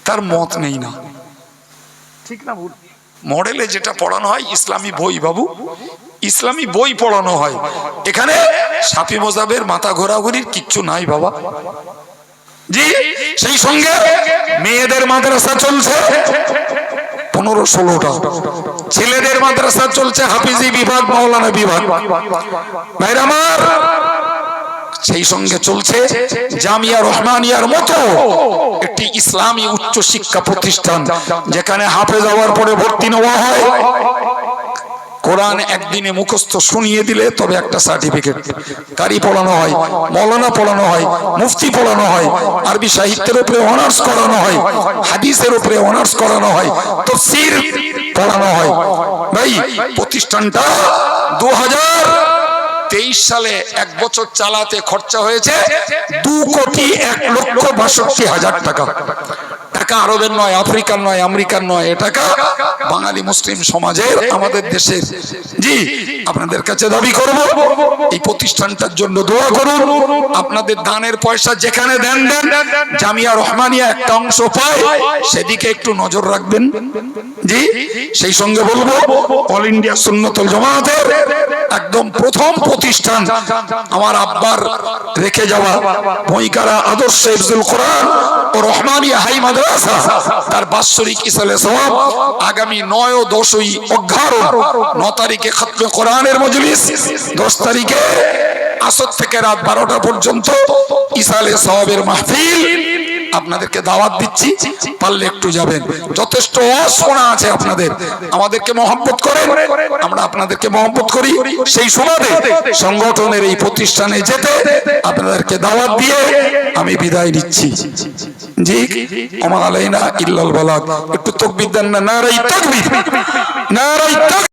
তার মত নেই। না ঠিক না ভুল? মডেলে যেটা পড়ানো হয় ইসলামী বই, বাবু ইসলামী বই পড়ানো হয়। এখানে সাফি মজাবের মাথা ঘোরাঘুরির কিচ্ছু নাই বাবা। জি, সেই সঙ্গে মেয়েদের মাদ্রাসা চলছে 15-16টা, ছেলেদের মাদ্রাসা চলছে হাফিজি বিভাগ, মাওলানা বিভাগ। ভাইরা আমার, সেই সঙ্গে চলছে জামিয়া রহমানিয়ার মতো একটি ইসলামী উচ্চ শিক্ষা প্রতিষ্ঠান, যেখানে হাফেজ হওয়ার পরে ভর্তি নেওয়া হয়। কোরআন একদিনে মুখস্থ শুনিয়ে দিলে তবে একটা সার্টিফিকেট, কারি পড়ানো হয়, মৌলানা পড়ানো হয়, মুফতি পড়ানো হয়, আরবি সাহিত্যের উপরে অনার্স করানো হয়, হাদিসের উপরে অনার্স করানো হয়, তাফসীর পড়ানো হয়। ভাই, প্রতিষ্ঠানটা 2000 2023 সালে এক বছর চালাতে খরচা হয়েছে 2,01,62,000 টাকা। টাকা আরবের নয়, আফ্রিকার নয়, আমেরিকার নয়, এ টাকা বাঙালি মুসলিম সমাজের, আমাদের দেশের। জি, আপনাদের কাছে দাবি করব এই প্রতিষ্ঠানটার জন্য দোয়া করুন। আপনাদের দানের পয়সা যেখানে দেন দেন, জামিয়া রহমানিয়া একটা অংশ পায়, সেদিকে একটু নজর রাখবেন। জি, সেই সঙ্গে বলবো অল ইন্ডিয়া সুন্নতুল জামাতের একদম প্রথম প্রতিষ্ঠান আমার আব্বার রেখে যাওয়া বইকারা আদর্শ হিফজুল কোরআন ও রহমানিয়া হাই মাদ্রাসা, তার বাৎসরিক ইসালে সওয়াব আগামী 9 ও 10 অঘ্রাণ, 9 তারিখে খতমে কোরআনের মজলিস, 10 তারিখে আসর থেকে রাত 12টা পর্যন্ত ইসালে সওয়াবের মাহফিল। আপনাদেরকে দাওয়াত দিচ্ছি, পারলে একটু যাবেন। যথেষ্ট শোনা আছে আপনাদের, আমাদেরকে মহব্বত করেন, আমরা আপনাদেরকে মহব্বত করি। সেই সুবাদে সংগঠনের এই প্রতিষ্ঠানে যেতে আপনাদেরকে দাওয়াত দিয়ে আমি বিদায় নিচ্ছি। জি, ওমা আলাইনা ইল্লাল বালাগ। একটু তাকবীর দেন না, নারায়ে তাকবীর, নারায়ে তাকবীর।